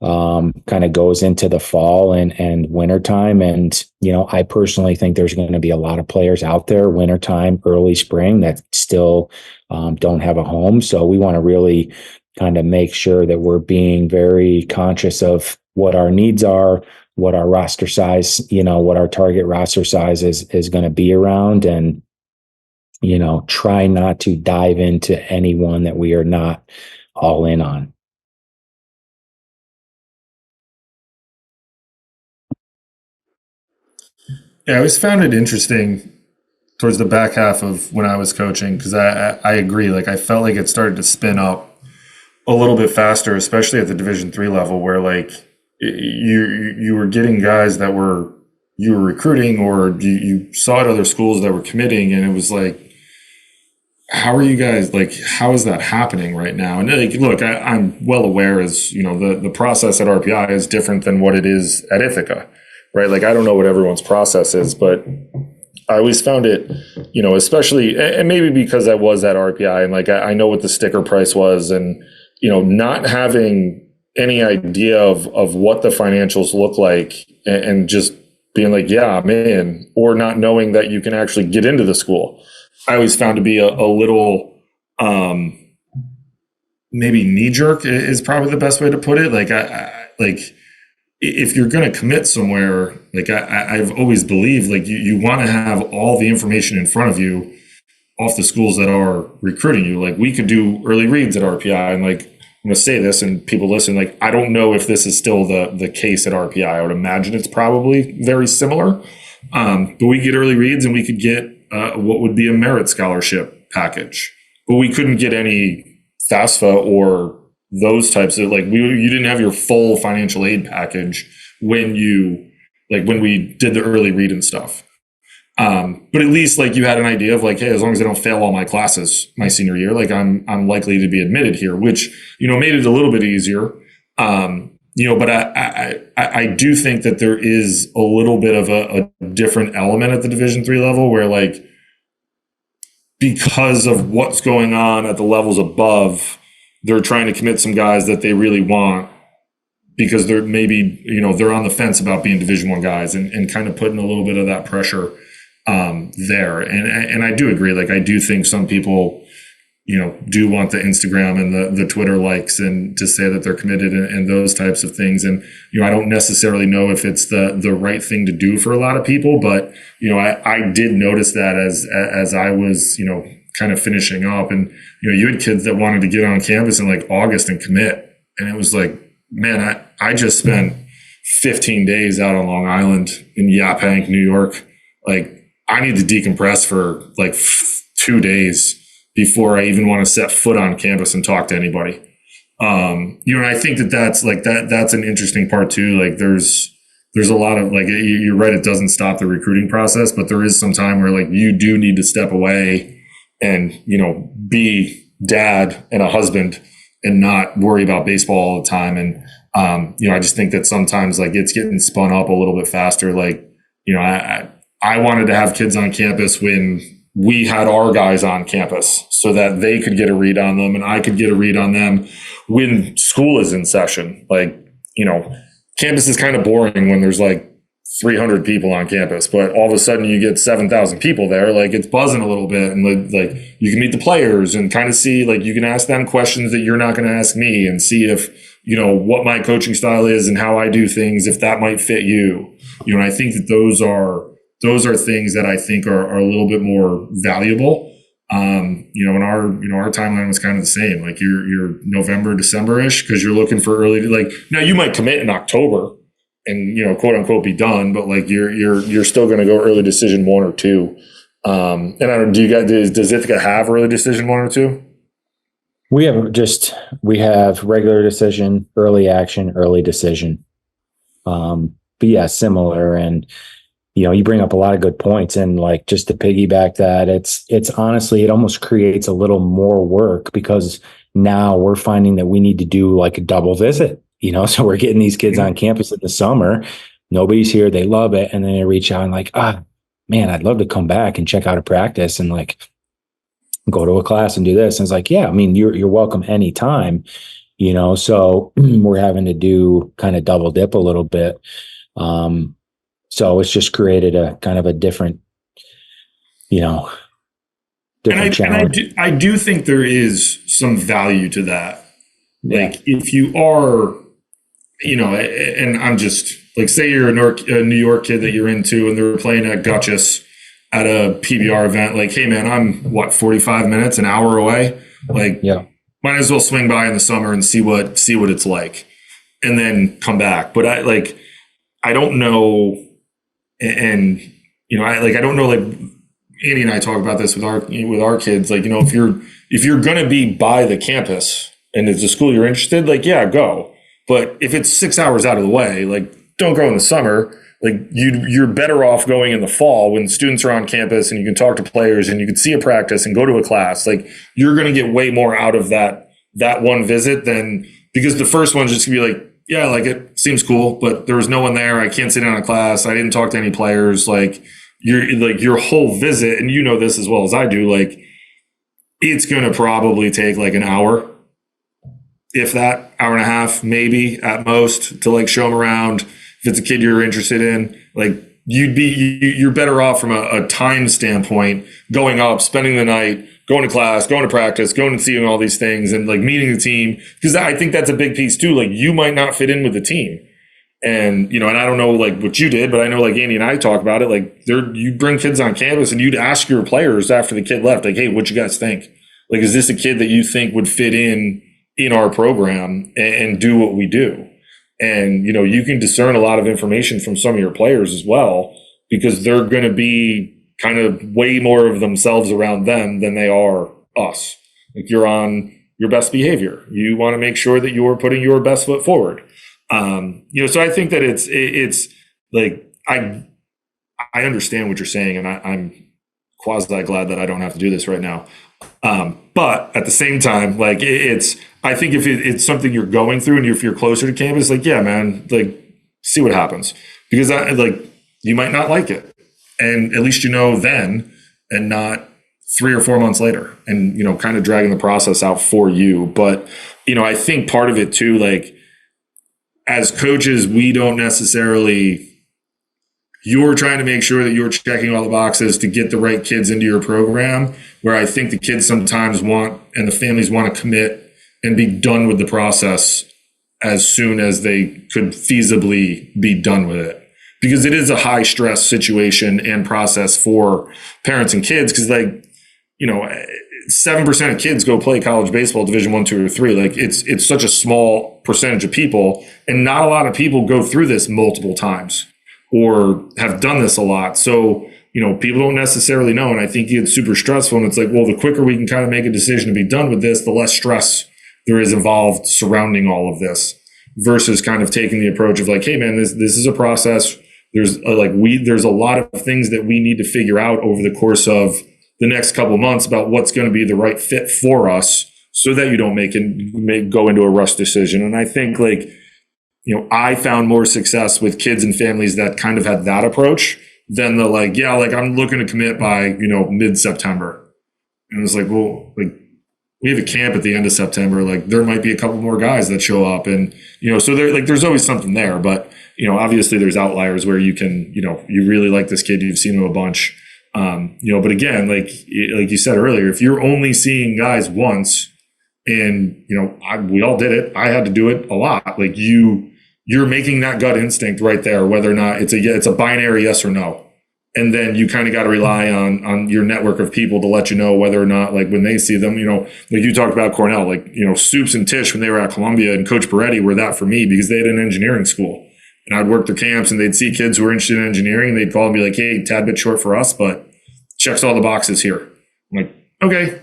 kind of goes into the fall and wintertime. And, I personally think there's going to be a lot of players out there wintertime, early spring that still don't have a home. So we want to really kind of make sure that we're being very conscious of what our needs are, what our roster size, what our target roster size is going to be around, and, try not to dive into anyone that we are not all in on. Yeah, I always found it interesting towards the back half of when I was coaching, because I agree. Like, I felt like it started to spin up a little bit faster, especially at the Division III level, where like you were getting guys that you were recruiting, or you saw at other schools that were committing, and it was like, how are you guys, like, how is that happening right now? And like, look, I'm well aware, as the process at RPI is different than what it is at Ithaca, right? Like, I don't know what everyone's process is, but I always found it, especially, and maybe because I was at RPI and like I know what the sticker price was, and not having any idea of what the financials look like, and just being like, yeah, I'm in, or not knowing that you can actually get into the school. I always found to be a little, maybe knee jerk is probably the best way to put it. Like, like, if you're going to commit somewhere, like I've always believed, like you want to have all the information in front of you off the schools that are recruiting you. Like, we could do early reads at RPI, and like, I'm going to say this and people listen, like, I don't know if this is still the case at RPI. I would imagine it's probably very similar. But we get early reads, and we could get what would be a merit scholarship package, but we couldn't get any FAFSA or those types of, like, you didn't have your full financial aid package when we did the early read and stuff. But at least like you had an idea of like, hey, as long as I don't fail all my classes my senior year, like I'm likely to be admitted here, which, made it a little bit easier. But I do think that there is a little bit of a different element at the Division III level, where like, because of what's going on at the levels above, they're trying to commit some guys that they really want, because they're maybe, they're on the fence about being Division I guys, and kind of putting a little bit of that pressure there. And I do agree. Like, I do think some people, do want the Instagram and the Twitter likes, and to say that they're committed, and those types of things. And, I don't necessarily know if it's the right thing to do for a lot of people, but, I did notice that as I was, kind of finishing up, and, you had kids that wanted to get on campus in like August and commit. And it was like, man, I just spent 15 days out on Long Island in Yaphank, New York. Like, I need to decompress for like 2 days before I even want to set foot on campus and talk to anybody. And I think that's like, that's an interesting part too. Like, there's a lot of, like, you're right, it doesn't stop the recruiting process, but there is some time where like you do need to step away and, be dad and a husband, and not worry about baseball all the time. And, I just think that sometimes like it's getting spun up a little bit faster. Like, I wanted to have kids on campus when we had our guys on campus, so that they could get a read on them and I could get a read on them when school is in session. Like, campus is kind of boring when there's like 300 people on campus, but all of a sudden you get 7,000 people there. Like, it's buzzing a little bit, and like you can meet the players and kind of see, like, you can ask them questions that you're not going to ask me, and see if, what my coaching style is and how I do things, if that might fit you. And I think that those are things that I think are a little bit more valuable. And our timeline was kind of the same. Like you're November, December-ish, because you're looking for early, like, now you might commit in October and, quote unquote be done, but like you're still going to go early decision 1 or 2. And I don't, does Ithaca have early decision 1 or 2? We have regular decision, early action, early decision. But yeah, similar. And, you bring up a lot of good points, and like, just to piggyback that, it's honestly, it almost creates a little more work, because now we're finding that we need to do like a double visit, so we're getting these kids on campus in the summer. Nobody's here. They love it. And then they reach out and like, man, I'd love to come back and check out a practice and like go to a class and do this. And it's like, yeah, I mean, you're welcome anytime, so we're having to do kind of double dip a little bit. So it's just created a kind of a different challenge. And I do think there is some value to that. Yeah. Like if you are, and I'm just like, say you're a New York kid that you're into and they're playing at Gutchess at a PBR event, like, hey man, I'm 45 minutes, an hour away. Like, yeah, might as well swing by in the summer and see what it's like, and then come back. But I don't know. And, I don't know, like Andy and I talk about this with our kids, like, if you're going to be by the campus and it's a school you're interested, like, yeah, go. But if it's 6 hours out of the way, like, don't go in the summer. Like you're better off going in the fall when students are on campus and you can talk to players and you can see a practice and go to a class. Like, you're going to get way more out of that one visit than, because the first one's just gonna be like, yeah, like, it seems cool, but there was no one there. I can't sit down in a class. I didn't talk to any players. Like, your whole visit, and this as well as I do, like, it's going to probably take like an hour, if that, hour and a half, maybe at most, to like show them around. If it's a kid you're interested in, like, you're better off from a time standpoint, going up, spending the night, going to class, going to practice, going and seeing all these things, and like meeting the team. Because I think that's a big piece too. Like, you might not fit in with the team. And, and I don't know like what you did, but I know like Andy and I talk about it. Like, you bring kids on campus and you'd ask your players after the kid left, like, hey, what you guys think? Like, is this a kid that you think would fit in our program and do what we do? And, you can discern a lot of information from some of your players as well, because they're going to be kind of way more of themselves around them than they are us. Like, you're on your best behavior. You want to make sure that you're putting your best foot forward. So I think that it's like, I understand what you're saying, and I'm quasi glad that I don't have to do this right now. But at the same time, like, I think if it's something you're going through and if you're closer to campus, like, yeah, man, like, see what happens, because you might not like it, and at least then, and not 3 or 4 months later, and kind of dragging the process out for you. But I think part of it too, like, as coaches, we don't necessarily. You're trying to make sure that you're checking all the boxes to get the right kids into your program, where I think the kids sometimes want, and the families want to commit and be done with the process as soon as they could feasibly be done with it. Because it is a high stress situation and process for parents and kids. Because 7% of kids go play college baseball, Division 1, 2, or 3. Like, it's such a small percentage of people, and not a lot of people go through this multiple times or have done this a lot. So, people don't necessarily know. And I think it's super stressful. And it's like, well, the quicker we can kind of make a decision to be done with this, the less stress there is involved surrounding all of this, versus kind of taking the approach of like, hey man, this is a process. There's there's a lot of things that we need to figure out over the course of the next couple of months about what's going to be the right fit for us, so that you don't go into a rush decision. And I think I found more success with kids and families that kind of had that approach than the I'm looking to commit by, mid-September. And it's like, well, like, we have a camp at the end of September. Like, there might be a couple more guys that show up, and, so there's always something there. But, obviously there's outliers where you can, you really like this kid, you've seen him a bunch. But again, like you said earlier, if you're only seeing guys once, and, we all did it, I had to do it a lot. Like, you're making that gut instinct right there, whether or not it's a binary yes or no. And then you kind of got to rely on your network of people to let you know whether or not, like when they see them, like you talked about Cornell, like, Stoops and Tish when they were at Columbia and Coach Peretti were that for me because they had an engineering school. And I'd work their camps and they'd see kids who were interested in engineering. And they'd call and be like, hey, tad bit short for us, but checks all the boxes here. I'm like, okay,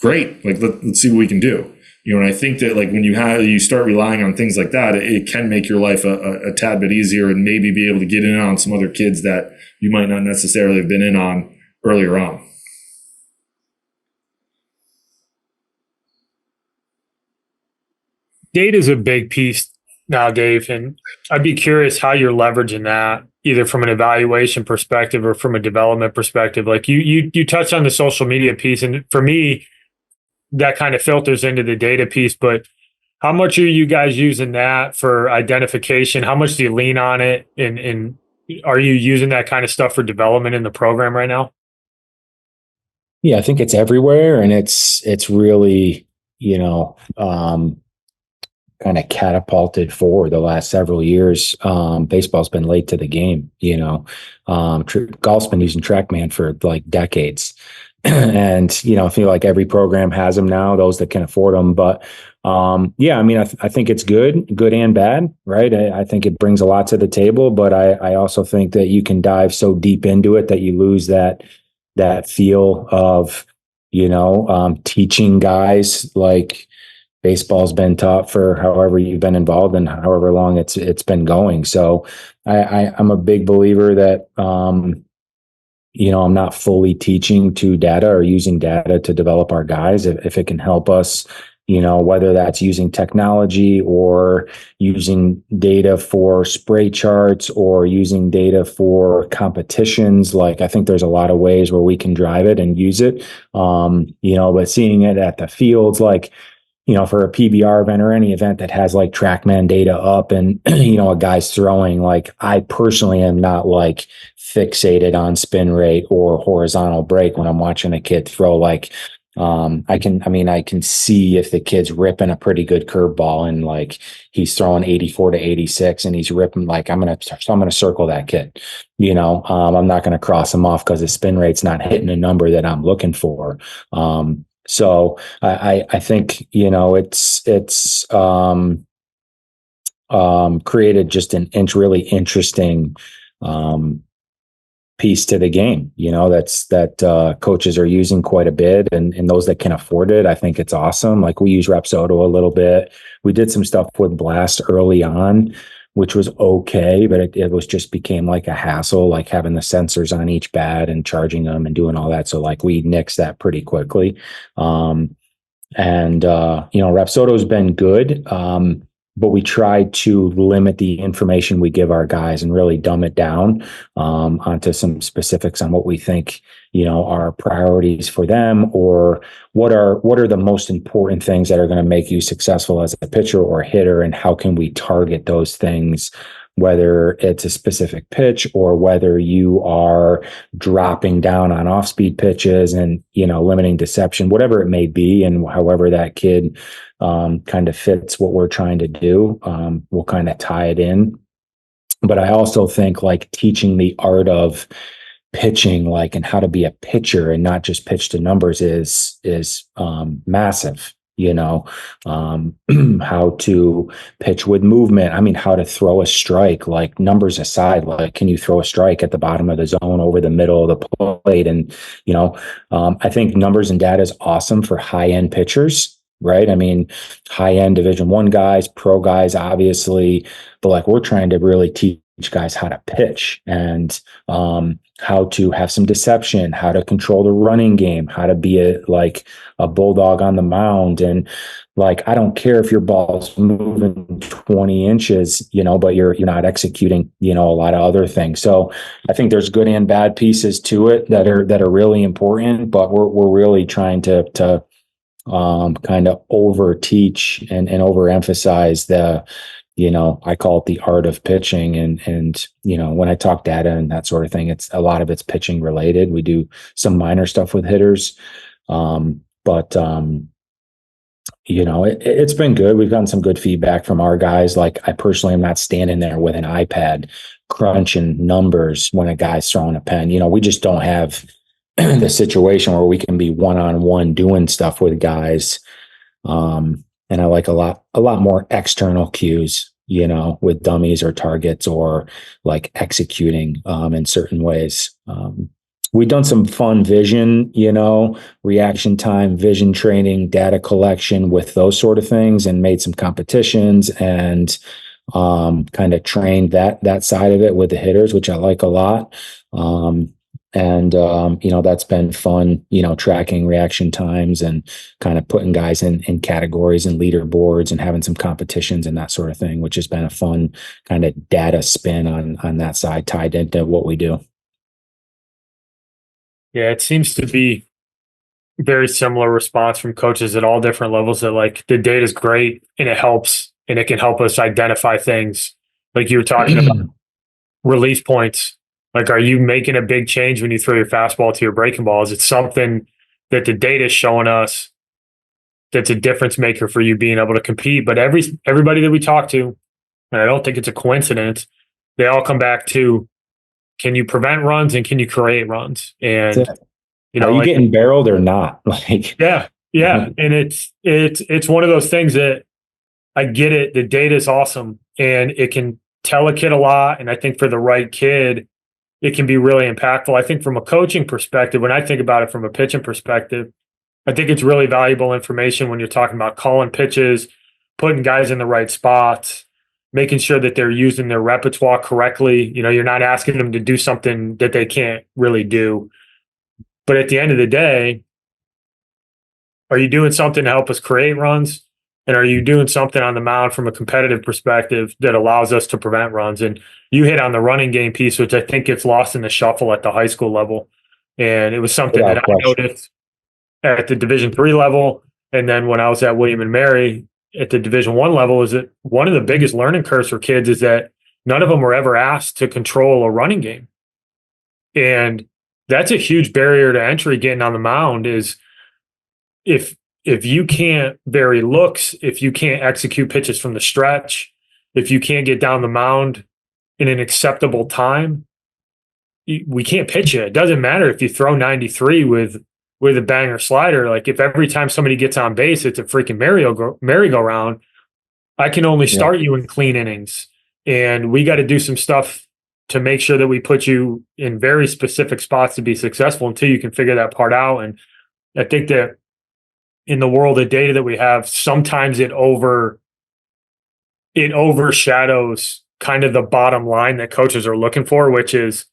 great. Like, let's see what we can do. And I think that like when you start relying on things like that, it can make your life a tad bit easier and maybe be able to get in on some other kids that you might not necessarily have been in on earlier on. Data is a big piece now, Dave, and I'd be curious how you're leveraging that, either from an evaluation perspective or from a development perspective. Like you touched on the social media piece, and for me, that kind of filters into the data piece. But how much are you guys using that for identification? How much do you lean on it? And are you using that kind of stuff for development in the program right now? Yeah, I think it's everywhere, and it's really, kind of catapulted forward the last several years. Baseball's been late to the game, golf's been using TrackMan for like decades. And, I feel like every program has them now, those that can afford them. But yeah, I mean, I think it's good and bad, right? I think it brings a lot to the table, but I also think that you can dive so deep into it that you lose that feel of, teaching guys like baseball's been taught for however you've been involved and however long it's been going. So I'm a big believer that, I'm not fully teaching to data or using data to develop our guys. If it can help us, whether that's using technology or using data for spray charts or using data for competitions, like I think there's a lot of ways where we can drive it and use it. But seeing it at the fields, like, for a PBR event or any event that has like TrackMan data up and, a guy's throwing, like I personally am not like fixated on spin rate or horizontal break when I'm watching a kid throw. Like, I can see if the kid's ripping a pretty good curveball and like he's throwing 84 to 86 and he's ripping, like I'm going to circle that kid, I'm not going to cross him off because his spin rate's not hitting a number that I'm looking for. So I think, it's created just an really interesting piece to the game, that coaches are using quite a bit, and those that can afford it, I think it's awesome. Like we use Rapsodo a little bit. We did some stuff with Blast early on, which was okay, but it was just became like a hassle, like having the sensors on each bat and charging them and doing all that. So like we nixed that pretty quickly. Rapsodo's been good. But we try to limit the information we give our guys and really dumb it down onto some specifics on what we think, are priorities for them, or what are the most important things that are going to make you successful as a pitcher or hitter, and how can we target those things, whether it's a specific pitch or whether you are dropping down on off-speed pitches and, limiting deception, whatever it may be. And however that kid kind of fits what we're trying to do, we'll kind of tie it in. But I also think like teaching the art of pitching, like, and how to be a pitcher and not just pitch to numbers is massive. How to pitch with movement. I mean, how to throw a strike, like numbers aside, like, can you throw a strike at the bottom of the zone over the middle of the plate? And, I think numbers and data is awesome for high-end pitchers, right? I mean, high-end Division I guys, pro guys, obviously, but like we're trying to really teach guys how to pitch and how to have some deception, how to control the running game, how to be a bulldog on the mound. And like, I don't care if your ball's moving 20 inches, but you're not executing, a lot of other things. So I think there's good and bad pieces to it that are really important, but we're really trying to kind of over teach and overemphasize the, I call it the art of pitching. And, when I talk data and that sort of thing, it's a lot of it's pitching related. We do some minor stuff with hitters. It's been good. We've gotten some good feedback from our guys. Like I personally am not standing there with an iPad crunching numbers when a guy's throwing a pen. We just don't have the situation where we can be one-on-one doing stuff with guys. And I like a lot more external cues, with dummies or targets, or like executing in certain ways. We've done some fun vision, reaction time, vision training, data collection with those sort of things, and made some competitions and kind of trained that side of it with the hitters, which I like a lot. That's been fun, tracking reaction times and kind of putting guys in categories and leaderboards and having some competitions and that sort of thing, which has been a fun kind of data spin on that side tied into what we do. Yeah, it seems to be very similar response from coaches at all different levels, that like the data is great and it helps, and it can help us identify things like you were talking about release points. Like, are you making a big change when you throw your fastball to your breaking ball? Is it something that the data is showing us that's a difference maker for you being able to compete? But everybody that we talk to, and I don't think it's a coincidence, they all come back to, can you prevent runs and can you create runs? And are you getting barreled or not? Like, yeah. And it's one of those things that I get it. The data is awesome and it can tell a kid a lot. And I think for the right kid, it can be really impactful. I think from a coaching perspective, when I think about it from a pitching perspective, I think it's really valuable information when you're talking about calling pitches, putting guys in the right spots, making sure that they're using their repertoire correctly. You're not asking them to do something that they can't really do. But at the end of the day, are you doing something to help us create runs? And are you doing something on the mound from a competitive perspective that allows us to prevent runs? And you hit on the running game piece, which I think gets lost in the shuffle at the high school level. And it was something that I noticed at the Division III level. And then when I was at William and Mary at the Division I level, is that one of the biggest learning curves for kids is that none of them were ever asked to control a running game. And that's a huge barrier to entry getting on the mound, is if you can't vary looks, if you can't execute pitches from the stretch, if you can't get down the mound in an acceptable time, we can't pitch you. It doesn't matter if you throw 93 with a banger slider. Like, if every time somebody gets on base, it's a freaking merry-go-round, I can only start you in clean innings. And we got to do some stuff to make sure that we put you in very specific spots to be successful until you can figure that part out. And I think that in the world of data that we have, sometimes it overshadows kind of the bottom line that coaches are looking for, which is,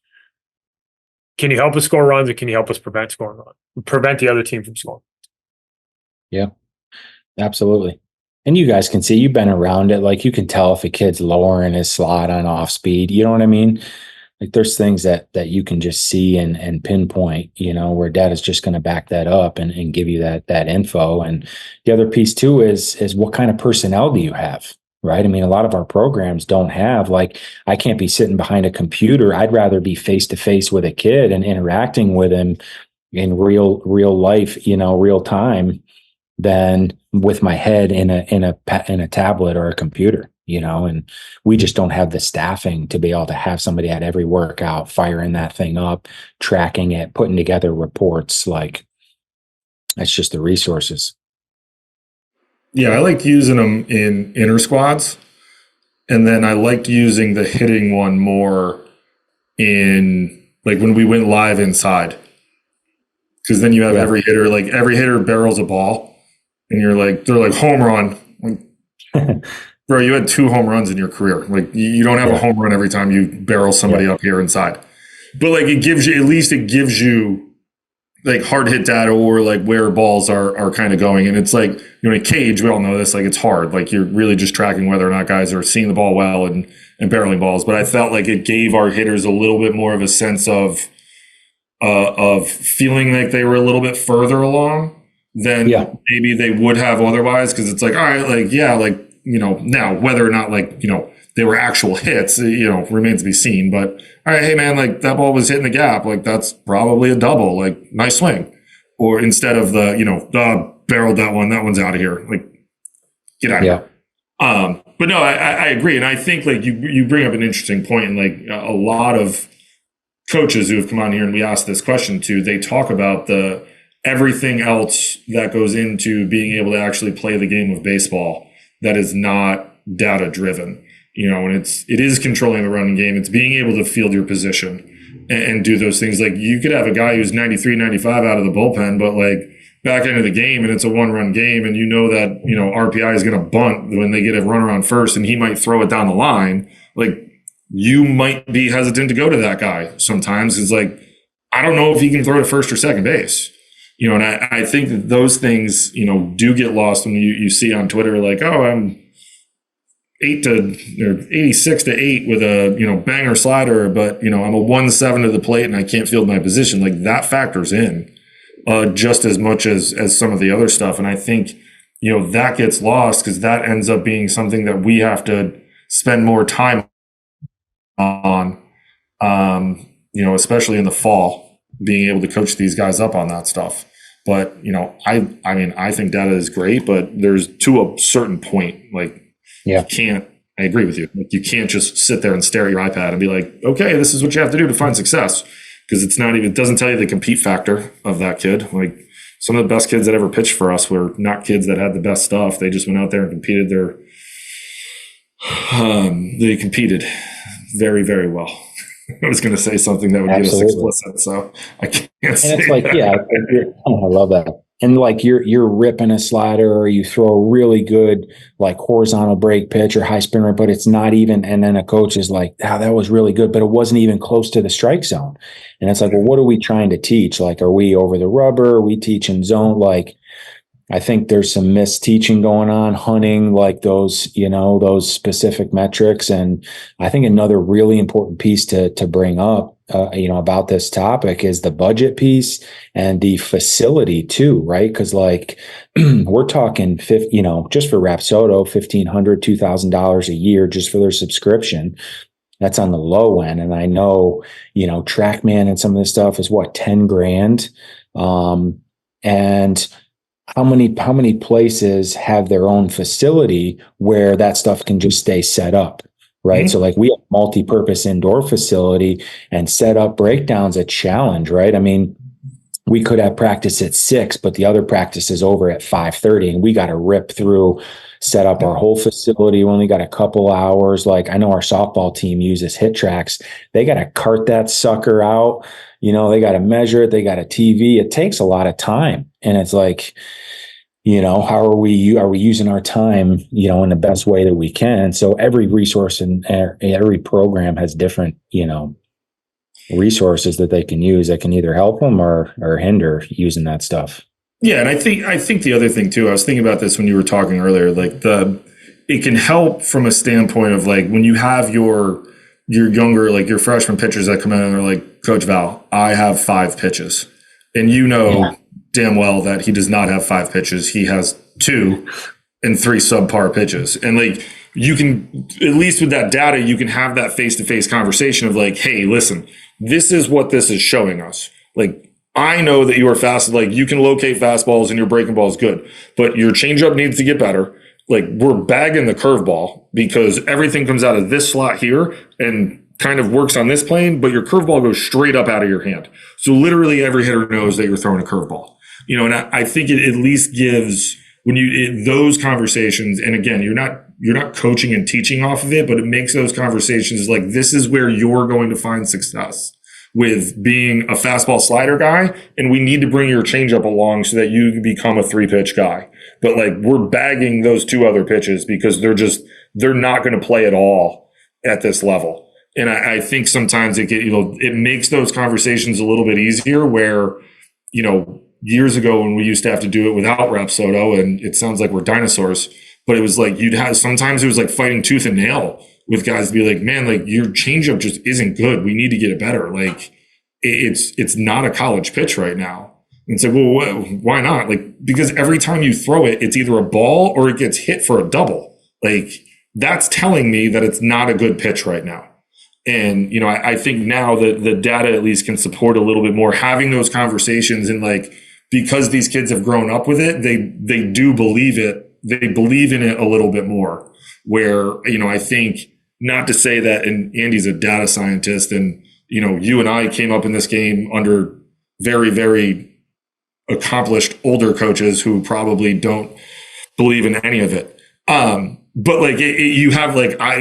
can you help us score runs and can you help us prevent the other team from scoring? Yeah, absolutely. And you guys can see, you've been around it. Like, you can tell if a kid's lowering his slot on off speed. You know what I mean? Like, there's things that you can just see and pinpoint, where data is just going to back that up and give you that info. And the other piece too is what kind of personnel do you have? Right. I mean, a lot of our programs don't have, like, I can't be sitting behind a computer. I'd rather be face to face with a kid and interacting with him in real life, real time, than with my head in a tablet or a computer, and we just don't have the staffing to be able to have somebody at every workout, firing that thing up, tracking it, putting together reports. Like, that's just the resources. Yeah, I like using them in inner squads. And then I liked using the hitting one more in, like, when we went live inside. Because then you have every hitter barrels a ball. And you're like, they're like, home run. Like, bro, you had 2 home runs in your career. Like, you don't have a home run every time you barrel somebody up here inside. But, like, it gives you like hard hit data, or like where balls are kind of going. And it's like, in a cage, we all know this, like, it's hard. Like, you're really just tracking whether or not guys are seeing the ball well and barreling balls. But I felt like it gave our hitters a little bit more of a sense of feeling like they were a little bit further along than maybe they would have otherwise. Cause it's like, all right, like, yeah, like, now whether or not, like, they were actual hits, remains to be seen. But all right, hey man, like, that ball was hitting the gap. Like, that's probably a double, like, nice swing. Or instead of the, barreled that one's out of here. Like, get out of here. But no, I agree. And I think like you bring up an interesting point, and like a lot of coaches who have come on here and we asked this question to, they talk about the everything else that goes into being able to actually play the game of baseball that is not data driven, and it is controlling the running game. It's being able to field your position and do those things. Like you could have a guy who's 93, 95 out of the bullpen, but like back into the game and it's a 1-run game, and that, RPI is going to bunt when they get a runner on first and he might throw it down the line. Like you might be hesitant to go to that guy sometimes. It's like, I don't know if he can throw to first or second base. And I think that those things, do get lost when you see on Twitter, like, oh, I'm 86 to 8 with a, banger slider, but, I'm a 1-7 to the plate and I can't field my position. Like that factors in just as much as some of the other stuff. And I think, that gets lost because that ends up being something that we have to spend more time on, especially in the fall, being able to coach these guys up on that stuff. But, I think data is great, but there's to a certain point, like, you can't, I agree with you. Like, you can't just sit there and stare at your iPad and be like, okay, this is what you have to do to find success. Because it doesn't tell you the compete factor of that kid. Like some of the best kids that ever pitched for us were not kids that had the best stuff. They just went out there and competed they competed very, very well. I was going to say something that would get us explicit, so I can't say it's like, that. I love that. And like you're ripping a slider, or you throw a really good like horizontal break pitch or high spin rate, but it's not even. And then a coach is like, that was really good, but it wasn't even close to the strike zone. And it's like, well, what are we trying to teach? Like, are we over the rubber? Are we teaching zone? Like, I think there's some misteaching going on, hunting like those specific metrics. And I think another really important piece to bring up, about this topic is the budget piece and the facility too, right? Because like we're talking, just for Rapsodo, $1,500, $2,000 a year just for their subscription. That's on the low end. And I know, TrackMan and some of this stuff is what, 10 grand. And how many places have their own facility where that stuff can just stay set up, right? Mm-hmm. So like we have multi-purpose indoor facility, and set up breakdown's a challenge, right? I mean, we could have practice at 6, but the other practice is over at 5:30, and we got to rip through, set up our whole facility. We only got a couple hours. Like I know our softball team uses Hit Tracks. They got to cart that sucker out. They got to measure it. They got a TV. It takes a lot of time. And it's like, how are we using our time, in the best way that we can? So every resource and every program has different, resources that they can use that can either help them or hinder using that stuff. Yeah. And I think the other thing too, I was thinking about this when you were talking earlier, like it can help from a standpoint of like, when you have your younger, like your freshman pitchers that come in and are like, Coach Val, I have 5 pitches. And damn well that he does not have 5 pitches. He has 2 and 3 subpar pitches. And like, you can, at least with that data, you can have that face-to-face conversation of like, hey, listen, this is what this is showing us. Like, I know that you are fast. Like, you can locate fastballs and your breaking ball is good, but your changeup needs to get better. Like, we're bagging the curveball because everything comes out of this slot here and kind of works on this plane, but your curveball goes straight up out of your hand. So literally every hitter knows that you're throwing a curveball. And I think it at least gives those conversations. And again, you're not coaching and teaching off of it, but it makes those conversations like, this is where you're going to find success with being a fastball slider guy. And we need to bring your changeup along so that you can become a 3-pitch guy. But like, we're bagging those 2 other pitches because they're not going to play at all at this level. And I think sometimes it makes those conversations a little bit easier where, years ago when we used to have to do it without Rapsodo, and it sounds like we're dinosaurs, but it was like sometimes it was like fighting tooth and nail with guys to be like, man, like your changeup just isn't good. We need to get it better. Like it's not a college pitch right now. And so, well, why not? Like, because every time you throw it, it's either a ball or it gets hit for a double. Like that's telling me that it's not a good pitch right now. And, I think now that the data at least can support a little bit more having those conversations, and like, because these kids have grown up with it, they do believe it. They believe in it a little bit more. where, I think, not to say that, and Andy's a data scientist, and, you and I came up in this game under very, very accomplished older coaches who probably don't believe in any of it. But like you have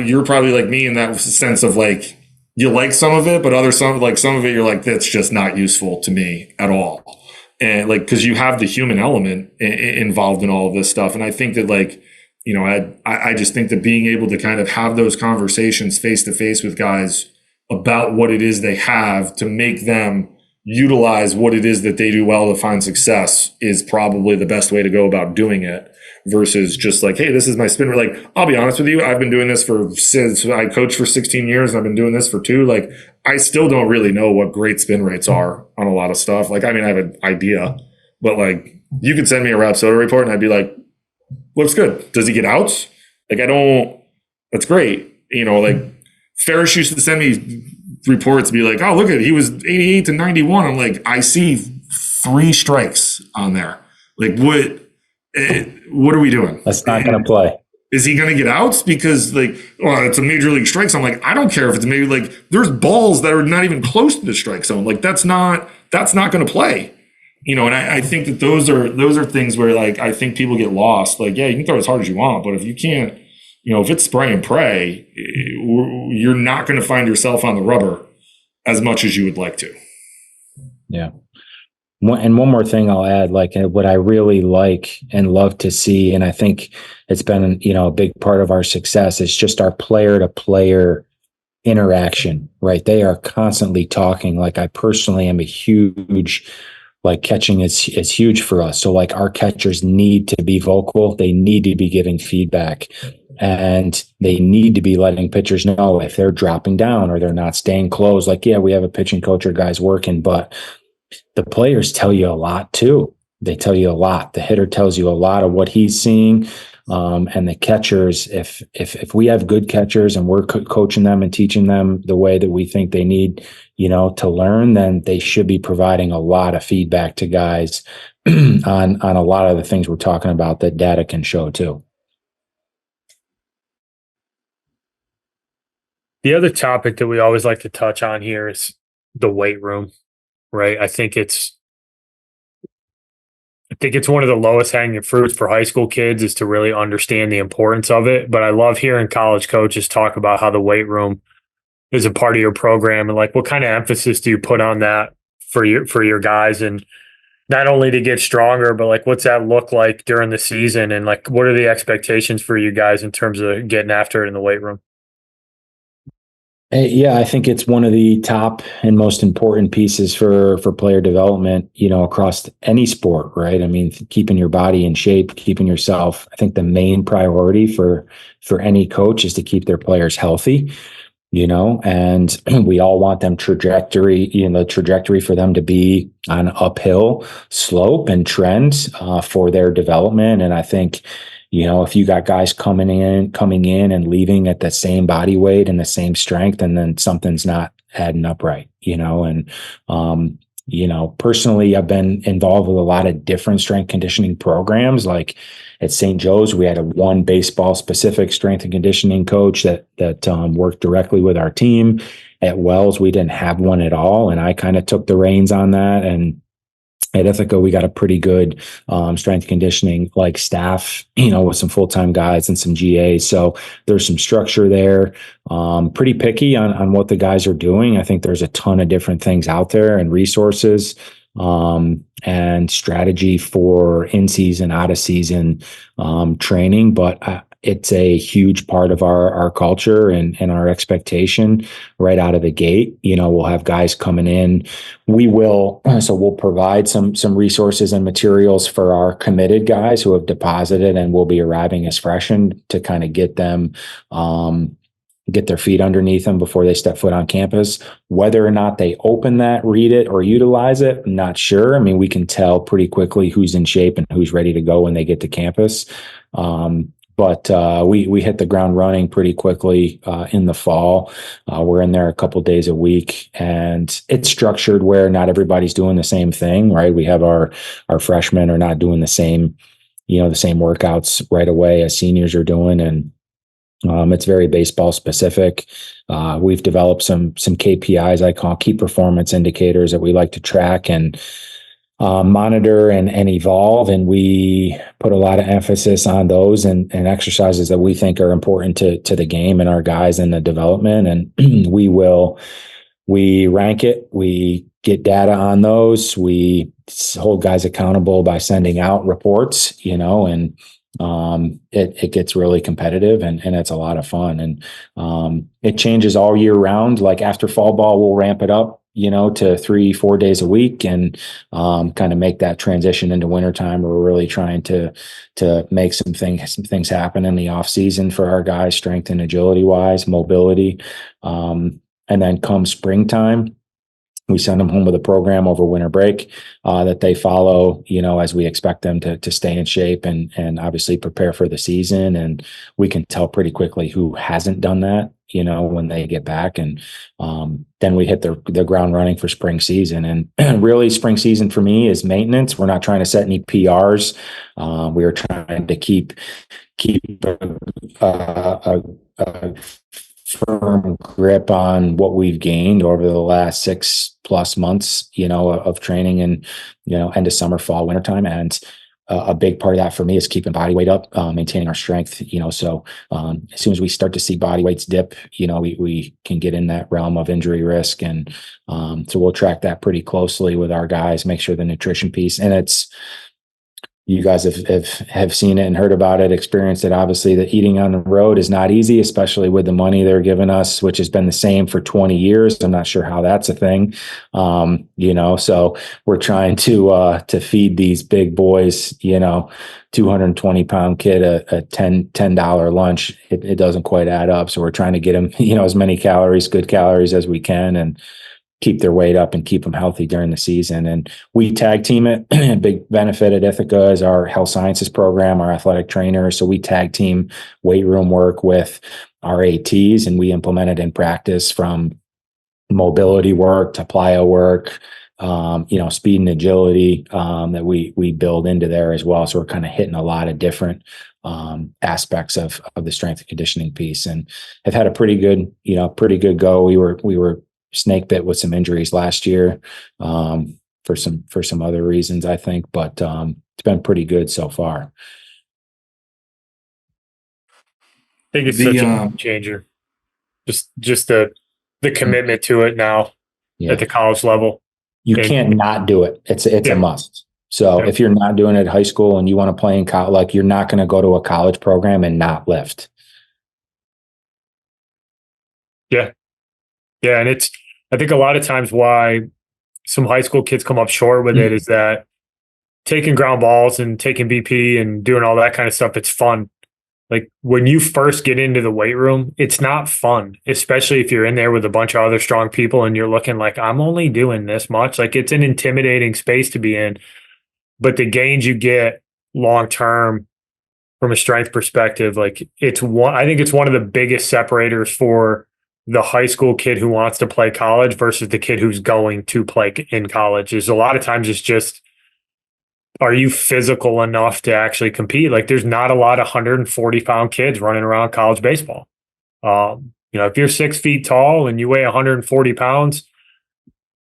you're probably like me in that sense of like, you like some of it, but some of it, you're like, that's just not useful to me at all. And like, cause you have the human element involved in all of this stuff. And I think that I just think that being able to kind of have those conversations face to face with guys about what it is they have to make them utilize what it is that they do well to find success is probably the best way to go about doing it, versus just like, hey, this is my spin rate. Like, I'll be honest with you, I've been doing this since I coached for 16 years and I've been doing this for 2. Like, I still don't really know what great spin rates are on a lot of stuff. Like, I mean, I have an idea, but like, you could send me a Rapsodo report and I'd be like, looks good. Does he get outs? Like, that's great. Like, Ferris used to send me reports and be like, oh, look at it, he was 88 to 91. I'm like, I see 3 strikes on there. Like, what are we doing? That's not going to play. Is he going to get outs? Because it's a major league strike zone. I'm like, I don't care if it's maybe there's balls that are not even close to the strike zone. Like, that's not going to play. And I think that those are things where I think people get lost. Like, yeah, you can throw as hard as you want, but if you can't, if it's spray and pray, you're not going to find yourself on the rubber as much as you would like to. Yeah. And one more thing I'll add, what I really like and love to see, and I think it's been, a big part of our success, is just our player to player interaction, right? They are constantly talking. Like, I personally am a huge, catching is huge for us. So our catchers need to be vocal. They need to be giving feedback, and they need to be letting pitchers know if they're dropping down or they're not staying close. Yeah, we have a pitching coach or guys working, but the players tell you a lot too. They tell you a lot. The hitter tells you a lot of what he's seeing. And the catchers, if we have good catchers and we're coaching them and teaching them the way that we think they need, to learn, then they should be providing a lot of feedback to guys on a lot of the things we're talking about that data can show too. The other topic that we always like to touch on here is the weight room, right? I think it's one of the lowest hanging fruits for high school kids, is to really understand the importance of it. But I love hearing college coaches talk about how the weight room is a part of your program, and what kind of emphasis do you put on that for your guys, and not only to get stronger, but what's that look like during the season, and what are the expectations for you guys in terms of getting after it in the weight room? Yeah, I think it's one of the top and most important pieces for player development, across any sport, right? I mean, keeping your body in shape, keeping yourself. I think the main priority for any coach is to keep their players healthy, and we all want them the trajectory for them to be on an uphill slope and trend for their development. And I think, if you got guys coming in and leaving at the same body weight and the same strength, and then something's not adding up right, and, personally, I've been involved with a lot of different strength conditioning programs. Like at St. Joe's, we had one baseball specific strength and conditioning coach that worked directly with our team. At Wells, we didn't have one at all. And I kind of took the reins on that. And at Ithaca, we got a pretty good strength conditioning staff, with some full-time guys and some GAs. So there's some structure there. Pretty picky on what the guys are doing. I think there's a ton of different things out there and resources and strategy for in-season, out-of-season training. But it's a huge part of our culture and our expectation right out of the gate. We'll have guys coming in. We'll provide some resources and materials for our committed guys who have deposited and will be arriving as freshmen to kind of get them, get their feet underneath them before they step foot on campus. Whether or not they open that, read it, or utilize it, I'm not sure. I mean, we can tell pretty quickly who's in shape and who's ready to go when they get to campus. But we hit the ground running pretty quickly in the fall. We're in there a couple days a week, and it's structured where not everybody's doing the same thing, right? We have our freshmen are not doing the same workouts right away as seniors are doing, and It's very baseball specific. We've developed some KPIs I call key performance indicators that we like to track and monitor and evolve. And we put a lot of emphasis on those and exercises that we think are important to the game and our guys in the development. And we rank it. We get data on those. We hold guys accountable by sending out reports, and it gets really competitive and it's a lot of fun. And it changes all year round. Like after fall ball, we'll ramp it up, to 3-4 days a week and kind of make that transition into wintertime. We're really trying to make some things happen in the off season for our guys, strength and agility wise, mobility. And then come springtime, we send them home with a program over winter break that they follow, as we expect them to stay in shape and obviously prepare for the season. And we can tell pretty quickly who hasn't done that, when they get back. And then we hit the ground running for spring season. And really spring season for me is maintenance. We're not trying to set any PRs. We are trying to keep a firm grip on what we've gained over the last 6+ months, of training and, end of summer, fall, wintertime. And a big part of that for me is keeping body weight up, maintaining our strength, so as soon as we start to see body weights dip, we can get in that realm of injury risk. And so we'll track that pretty closely with our guys, make sure the nutrition piece, and you guys have seen it and heard about it, experienced it. Obviously, the eating on the road is not easy, especially with the money they're giving us, which has been the same for 20 years. I'm not sure how that's a thing, so we're trying to feed these big boys, 220-pound kid a $10 lunch. It doesn't quite add up. So we're trying to get them, as many good calories as we can, and keep their weight up and keep them healthy during the season. And we tag team it. A big benefit at Ithaca is our health sciences program, our athletic trainers. So we tag team weight room work with our ATs, and we implement it in practice from mobility work to plyo work, speed and agility that we build into there as well. So we're kind of hitting a lot of different aspects of the strength and conditioning piece, and have had a pretty good go. We were snake bit with some injuries last year for some other reasons, I think, but it's been pretty good so far. I think it's such a game changer. Just the commitment to it now at the college level. You can't not do it. It's a must. So if you're not doing it at high school and you want to play in college, like you're not going to go to a college program and not lift. Yeah. Yeah. And I think a lot of times why some high school kids come up short with it is that taking ground balls and taking BP and doing all that kind of stuff, it's fun. Like when you first get into the weight room, it's not fun, especially if you're in there with a bunch of other strong people and you're looking like, I'm only doing this much. Like it's an intimidating space to be in, but the gains you get long-term from a strength perspective, like I think it's one of the biggest separators for the high school kid who wants to play college versus the kid who's going to play in college. Is a lot of times it's just, are you physical enough to actually compete? Like there's not a lot of 140-pound kids running around college baseball. If you're 6 feet tall and you weigh 140 pounds,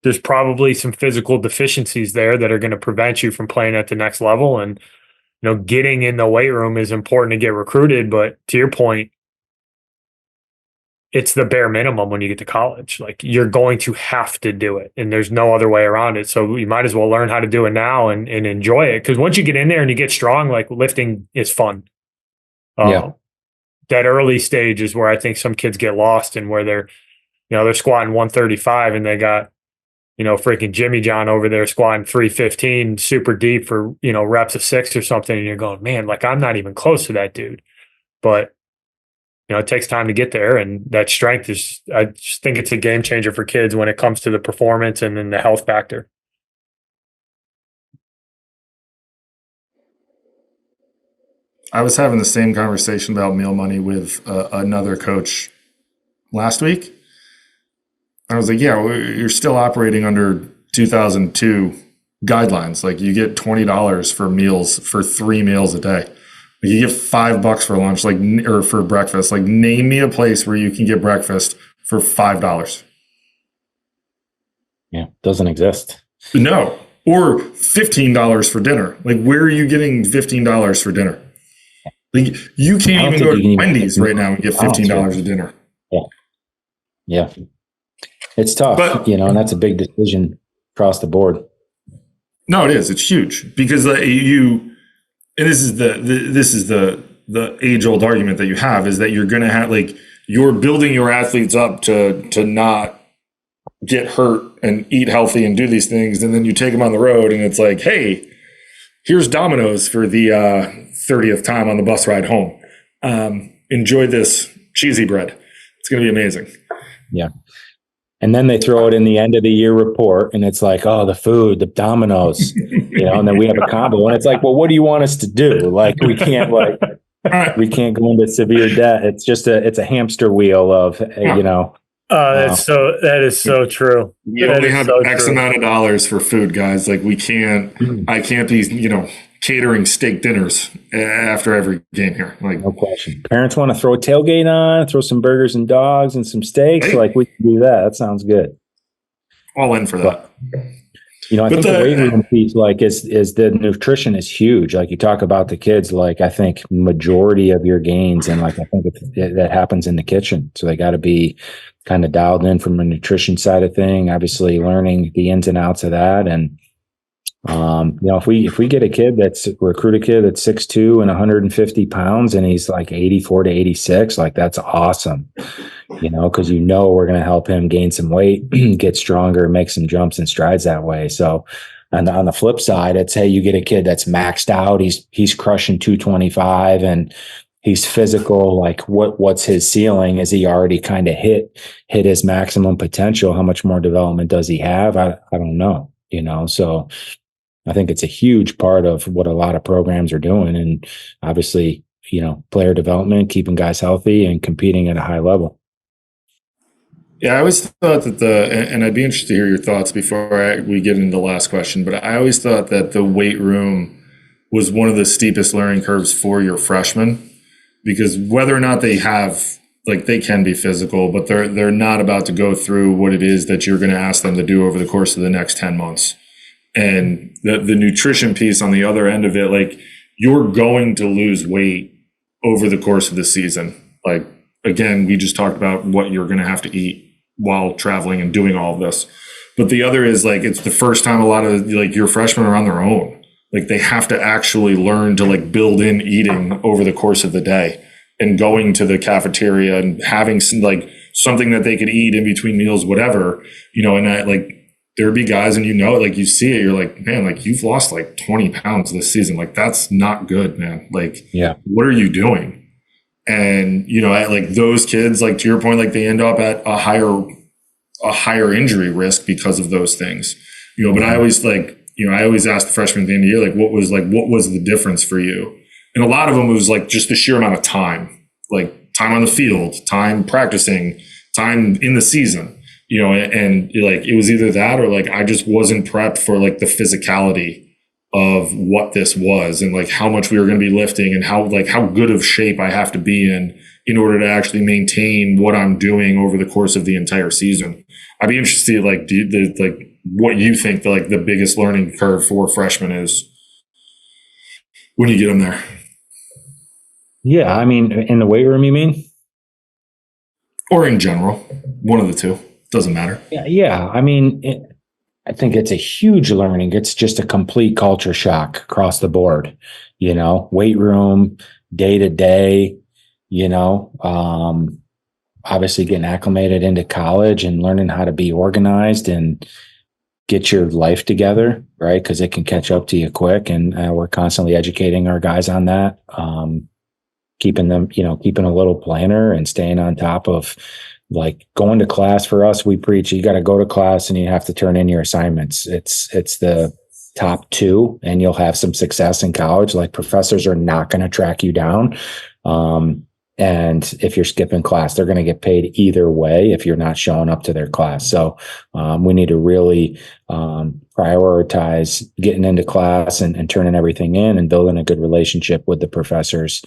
there's probably some physical deficiencies there that are going to prevent you from playing at the next level. And, getting in the weight room is important to get recruited. But to your point, it's the bare minimum when you get to college. Like you're going to have to do it and there's no other way around it. So you might as well learn how to do it now and enjoy it. Because once you get in there and you get strong, like lifting is fun. That early stage is where I think some kids get lost and where they're squatting 135 and they got, freaking Jimmy John over there squatting 315 super deep for, reps of 6 or something. And you're going, man, like I'm not even close to that dude. But it takes time to get there, and that strength I just think it's a game changer for kids when it comes to the performance and then the health factor. I was having the same conversation about meal money with another coach last week. I was like, yeah, you're still operating under 2002 guidelines. Like you get $20 for meals for 3 meals a day. You get $5 for lunch, like, or for breakfast. Like, name me a place where you can get breakfast for $5. Yeah, doesn't exist. No. Or $15 for dinner. Like, where are you getting $15 for dinner? Like, you can't even go to Wendy's right now and get $15 a dinner. Yeah. Yeah. It's tough, But, and that's a big decision across the board. No, it is. It's huge because and this is the age old argument that you have is that you're going to have, like, you're building your athletes up to not get hurt and eat healthy and do these things. And then you take them on the road and it's like, hey, here's Domino's for the 30th time on the bus ride home. Enjoy this cheesy bread. It's going to be amazing. Yeah. And then they throw it in the end of the year report and it's like, oh, the food, the Domino's, and then we have a combo and it's like, well, what do you want us to do? Like, we can't we can't go into severe debt. It's just it's a hamster wheel of, that is so true. We only have X amount of dollars for food, guys. Like, I can't be, catering steak dinners after every game here. Like, no question. Parents want to throw a tailgate on, throw some burgers and dogs and some steaks. Hey. Like, we can do that. That sounds good. All in for that. I think the weight room piece, is the nutrition is huge. Like, you talk about the kids, I think majority of your gains, and I think that happens in the kitchen. So they got to be kind of dialed in from a nutrition side of thing, obviously learning the ins and outs of that. And, if we get recruit a kid that's 6'2" and 150 pounds and he's like 84 to 86, that's awesome, because we're going to help him gain some weight, get stronger, make some jumps and strides that way. So on the flip side, I'd say you get a kid that's maxed out. He's crushing 225 and he's physical. Like, what's his ceiling? Is he already kind of hit his maximum potential? How much more development does he have? I don't know, so I think it's a huge part of what a lot of programs are doing. And obviously, player development, keeping guys healthy and competing at a high level. Yeah, I always thought that and I'd be interested to hear your thoughts before we get into the last question, but I always thought that the weight room was one of the steepest learning curves for your freshmen, because whether or not they have, they can be physical, but they're not about to go through what it is that you're going to ask them to do over the course of the next 10 months. And the nutrition piece on the other end of it, you're going to lose weight over the course of the season. Again, we just talked about what you're going to have to eat while traveling and doing all of this. But the other is it's the first time a lot of your freshmen are on their own. They have to actually learn to build in eating over the course of the day and going to the cafeteria and having some, something that they could eat in between meals, whatever, and there'd be guys and you see it, you're like, man, you've lost 20 pounds this season. That's not good, man. Yeah. What are you doing? And, at those kids, to your point, they end up at a higher injury risk because of those things, but I always I always ask the freshmen at the end of the year, what was the difference for you? And a lot of them was just the sheer amount of time, time on the field, time practicing, time in the season. And it was either that or I just wasn't prepped for the physicality of what this was and how much we were going to be lifting and how good of shape I have to be in order to actually maintain what I'm doing over the course of the entire season. I'd be interested what you think the biggest learning curve for freshmen is when you get them there. Yeah, I mean, in the weight room, you mean? Or in general, one of the two. Doesn't matter. Yeah. I mean, I think it's a huge learning. It's just a complete culture shock across the board, weight room, day to day, obviously getting acclimated into college and learning how to be organized and get your life together, right? Because it can catch up to you quick. And we're constantly educating our guys on that, keeping a little planner and staying on top of going to class. For us, we preach, you got to go to class and you have to turn in your assignments. It's the top two and you'll have some success in college. Professors are not going to track you down. And if you're skipping class, they're going to get paid either way if you're not showing up to their class. So we need to really prioritize getting into class and turning everything in and building a good relationship with the professors,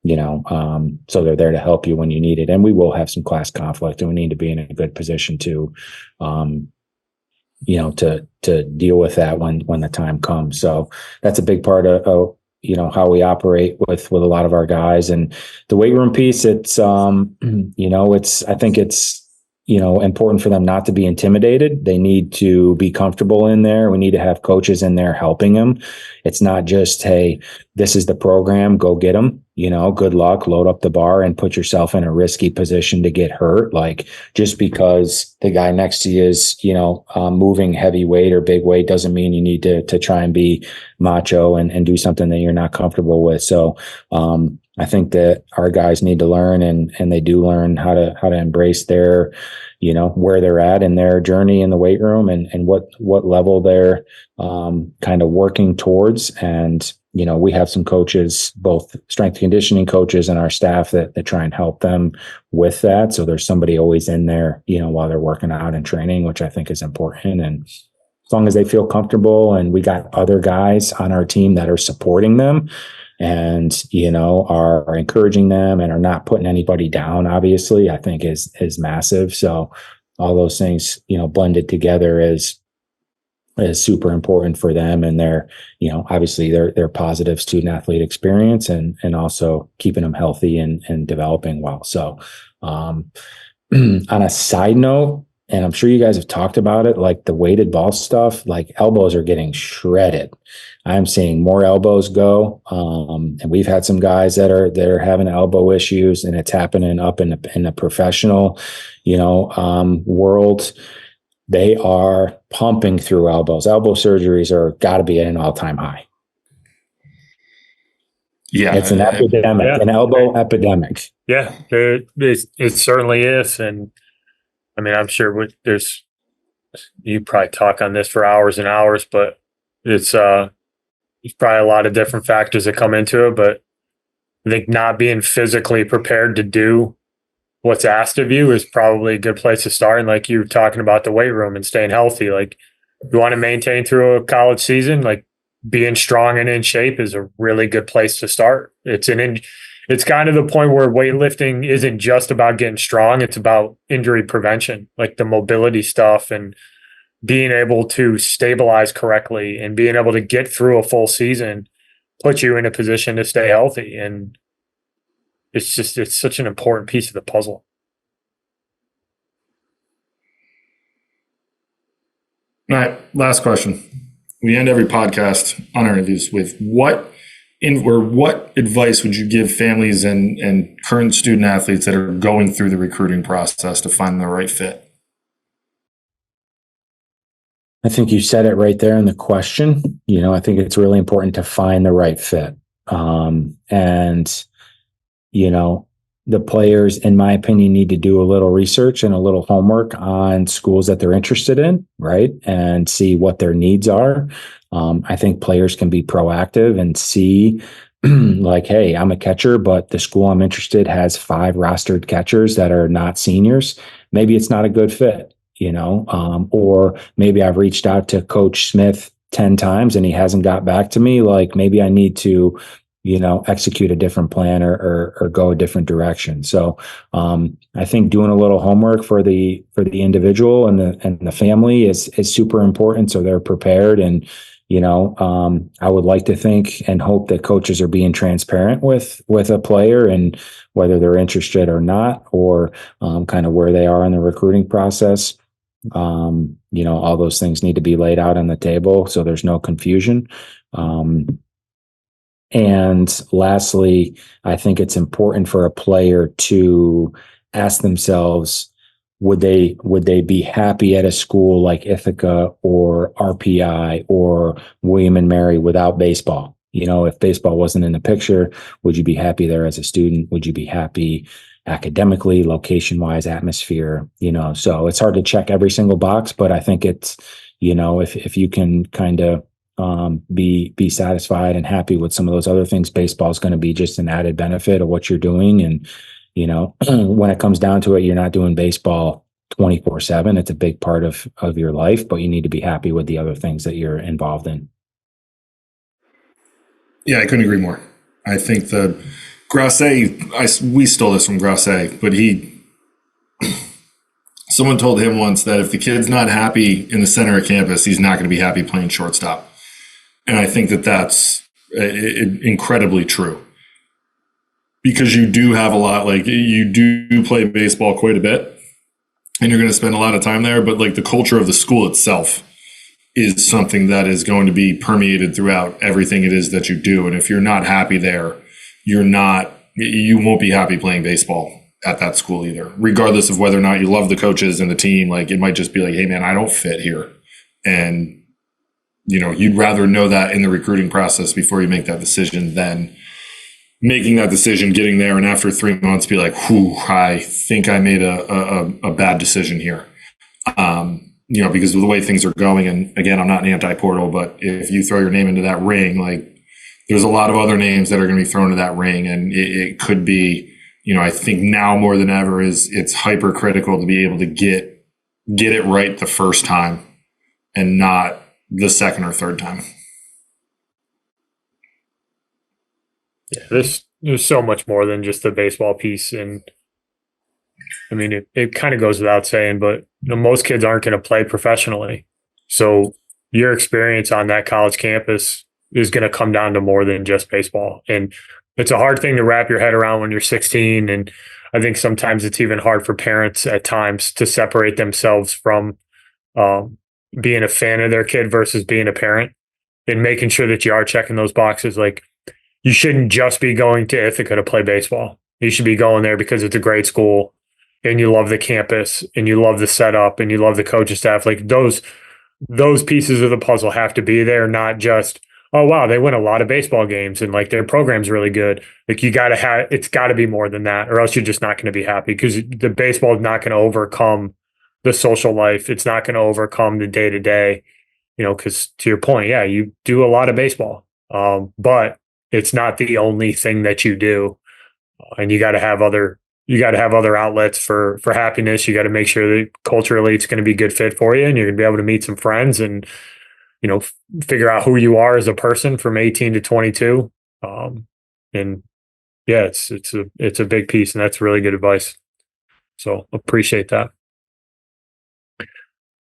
so they're there to help you when you need it. And we will have some class conflict, and we need to be in a good position to deal with that when the time comes. So that's a big part of how we operate with a lot of our guys. And the weight room piece, I think it's important for them not to be intimidated. They need to be comfortable in there. We need to have coaches in there helping them. It's not just, hey, this is the program, go get them, good luck, load up the bar and put yourself in a risky position to get hurt. Like, just because the guy next to you is, moving heavy weight or big weight doesn't mean you need to try and be macho and do something that you're not comfortable with. So, I think that our guys need to learn, and they do learn how to embrace their, where they're at in their journey in the weight room and what level they're kind of working towards. And, we have some coaches, both strength and conditioning coaches and our staff that try and help them with that. So there's somebody always in there, while they're working out and training, which I think is important. And as long as they feel comfortable, and we got other guys on our team that are supporting them and, are encouraging them and are not putting anybody down, obviously, I think is massive. So all those things, blended together is super important for them. And they're, obviously they're positive student athlete experience and also keeping them healthy and developing well. So, on a side note, and I'm sure you guys have talked about it, like the weighted ball stuff, like elbows are getting shredded. I'm seeing more elbows go. And we've had some guys that are having elbow issues, and it's happening up in the professional, world. They are pumping through elbows. Elbow surgeries are got to be at an all-time high. Yeah. It's an epidemic, an elbow epidemic. Yeah, it certainly is. And I mean, I'm sure you probably talk on this for hours and hours, but there's probably a lot of different factors that come into it. But I think not being physically prepared to do what's asked of you is probably a good place to start. And like you were talking about the weight room and staying healthy, like you want to maintain through a college season, like being strong and in shape is a really good place to start. It's kind of the point where weightlifting isn't just about getting strong. It's about injury prevention, like the mobility stuff and being able to stabilize correctly and being able to get through a full season, put you in a position to stay healthy. And it's such an important piece of the puzzle. All right. Last question. We end every podcast on our interviews with what advice would you give families and current student athletes that are going through the recruiting process to find the right fit? I think you said it right there in the question. I think it's really important to find the right fit. The players, in my opinion, need to do a little research and a little homework on schools that they're interested in, right? And see what their needs are. I think players can be proactive and see like, hey, I'm a catcher, but the school I'm interested has 5 rostered catchers that are not seniors. Maybe it's not a good fit, or maybe I've reached out to Coach Smith 10 times and he hasn't got back to me. Like, maybe I need to execute a different plan or go a different direction. So I think doing a little homework for the individual and the family is super important, so they're prepared. And I would like to think and hope that coaches are being transparent with a player and whether they're interested or not, or kind of where they are in the recruiting process. All those things need to be laid out on the table so there's no confusion. And lastly, I think it's important for a player to ask themselves, would they be happy at a school like Ithaca or RPI or William and Mary without baseball? If baseball wasn't in the picture, would you be happy there as a student? Would you be happy academically, location-wise, atmosphere? So it's hard to check every single box, but I think it's, if you can kind of be satisfied and happy with some of those other things, baseball is going to be just an added benefit of what you're doing. And when it comes down to it, you're not doing baseball 24/7. It's a big part of your life, but you need to be happy with the other things that you're involved in. Yeah, I couldn't agree more. I think the Grasset, we stole this from Grasset, but someone told him once that if the kid's not happy in the center of campus, he's not going to be happy playing shortstop. And I think that that's incredibly true, because you do have a lot, like you do play baseball quite a bit and you're going to spend a lot of time there, but like the culture of the school itself is something that is going to be permeated throughout everything it is that you do. And if you're not happy there, you won't be happy playing baseball at that school either, regardless of whether or not you love the coaches and the team. Like, it might just be like, hey man, I don't fit here. And you'd rather know that in the recruiting process before you make that decision than making that decision, getting there, and after 3 months be like, whew, I think I made a bad decision here. Because of the way things are going. And again, I'm not an anti-portal, but if you throw your name into that ring, like there's a lot of other names that are going to be thrown into that ring. And it could be, I think now more than ever it's hypercritical to be able to get it right the first time and not the second or third time. Yeah, there's so much more than just the baseball piece. And I mean, it kind of goes without saying, but most kids aren't going to play professionally. So your experience on that college campus is going to come down to more than just baseball. And it's a hard thing to wrap your head around when you're 16. And I think sometimes it's even hard for parents at times to separate themselves from being a fan of their kid versus being a parent, and making sure that you are checking those boxes. Like, you shouldn't just be going to Ithaca to play baseball. You should be going there because it's a great school and you love the campus and you love the setup and you love the coaching staff. Like, those pieces of the puzzle have to be there, not just, oh wow, they win a lot of baseball games and like their program's really good. Like, it's gotta be more than that, or else you're just not going to be happy, because the baseball is not going to overcome the social life. It's not going to overcome the day to day, because to your point, yeah, you do a lot of baseball, but it's not the only thing that you do. And you got to have other outlets for happiness. You got to make sure that culturally it's going to be a good fit for you, and you're going to be able to meet some friends and, figure out who you are as a person from 18 to 22. And yeah, it's a big piece, and that's really good advice. So appreciate that.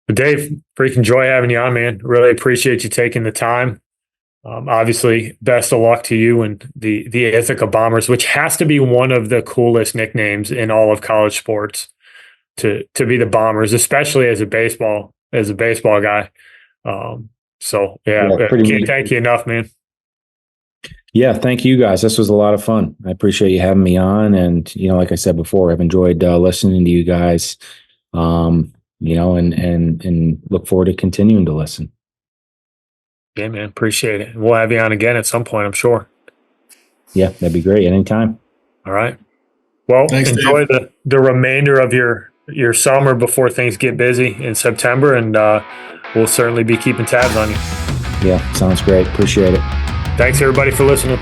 But Dave, freaking joy having you on, man. Really appreciate you taking the time. Obviously, best of luck to you and the Ithaca Bombers, which has to be one of the coolest nicknames in all of college sports, to be the Bombers, especially as a baseball guy. So can't thank you enough, man. Yeah, thank you guys. This was a lot of fun. I appreciate you having me on, and like I said before, I've enjoyed listening to you guys. And look forward to continuing to listen. Yeah, man. Appreciate it. We'll have you on again at some point, I'm sure. Yeah, that'd be great. Anytime. All right. Well, thanks, enjoy Dave. the remainder of your summer before things get busy in September, and we'll certainly be keeping tabs on you. Yeah, sounds great. Appreciate it. Thanks, everybody, for listening.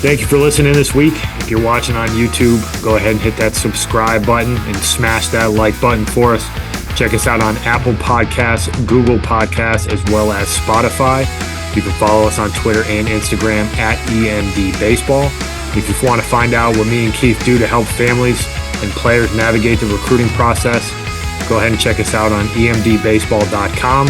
Thank you for listening this week. If you're watching on YouTube, go ahead and hit that subscribe button and smash that like button for us. Check us out on Apple Podcasts, Google Podcasts, as well as Spotify. You can follow us on Twitter and Instagram at EMD Baseball. If you want to find out what me and Keith do to help families and players navigate the recruiting process, go ahead and check us out on emdbaseball.com.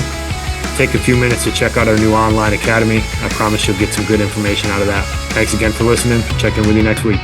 Take a few minutes to check out our new online academy. I promise you'll get some good information out of that. Thanks again for listening. Check in with you next week.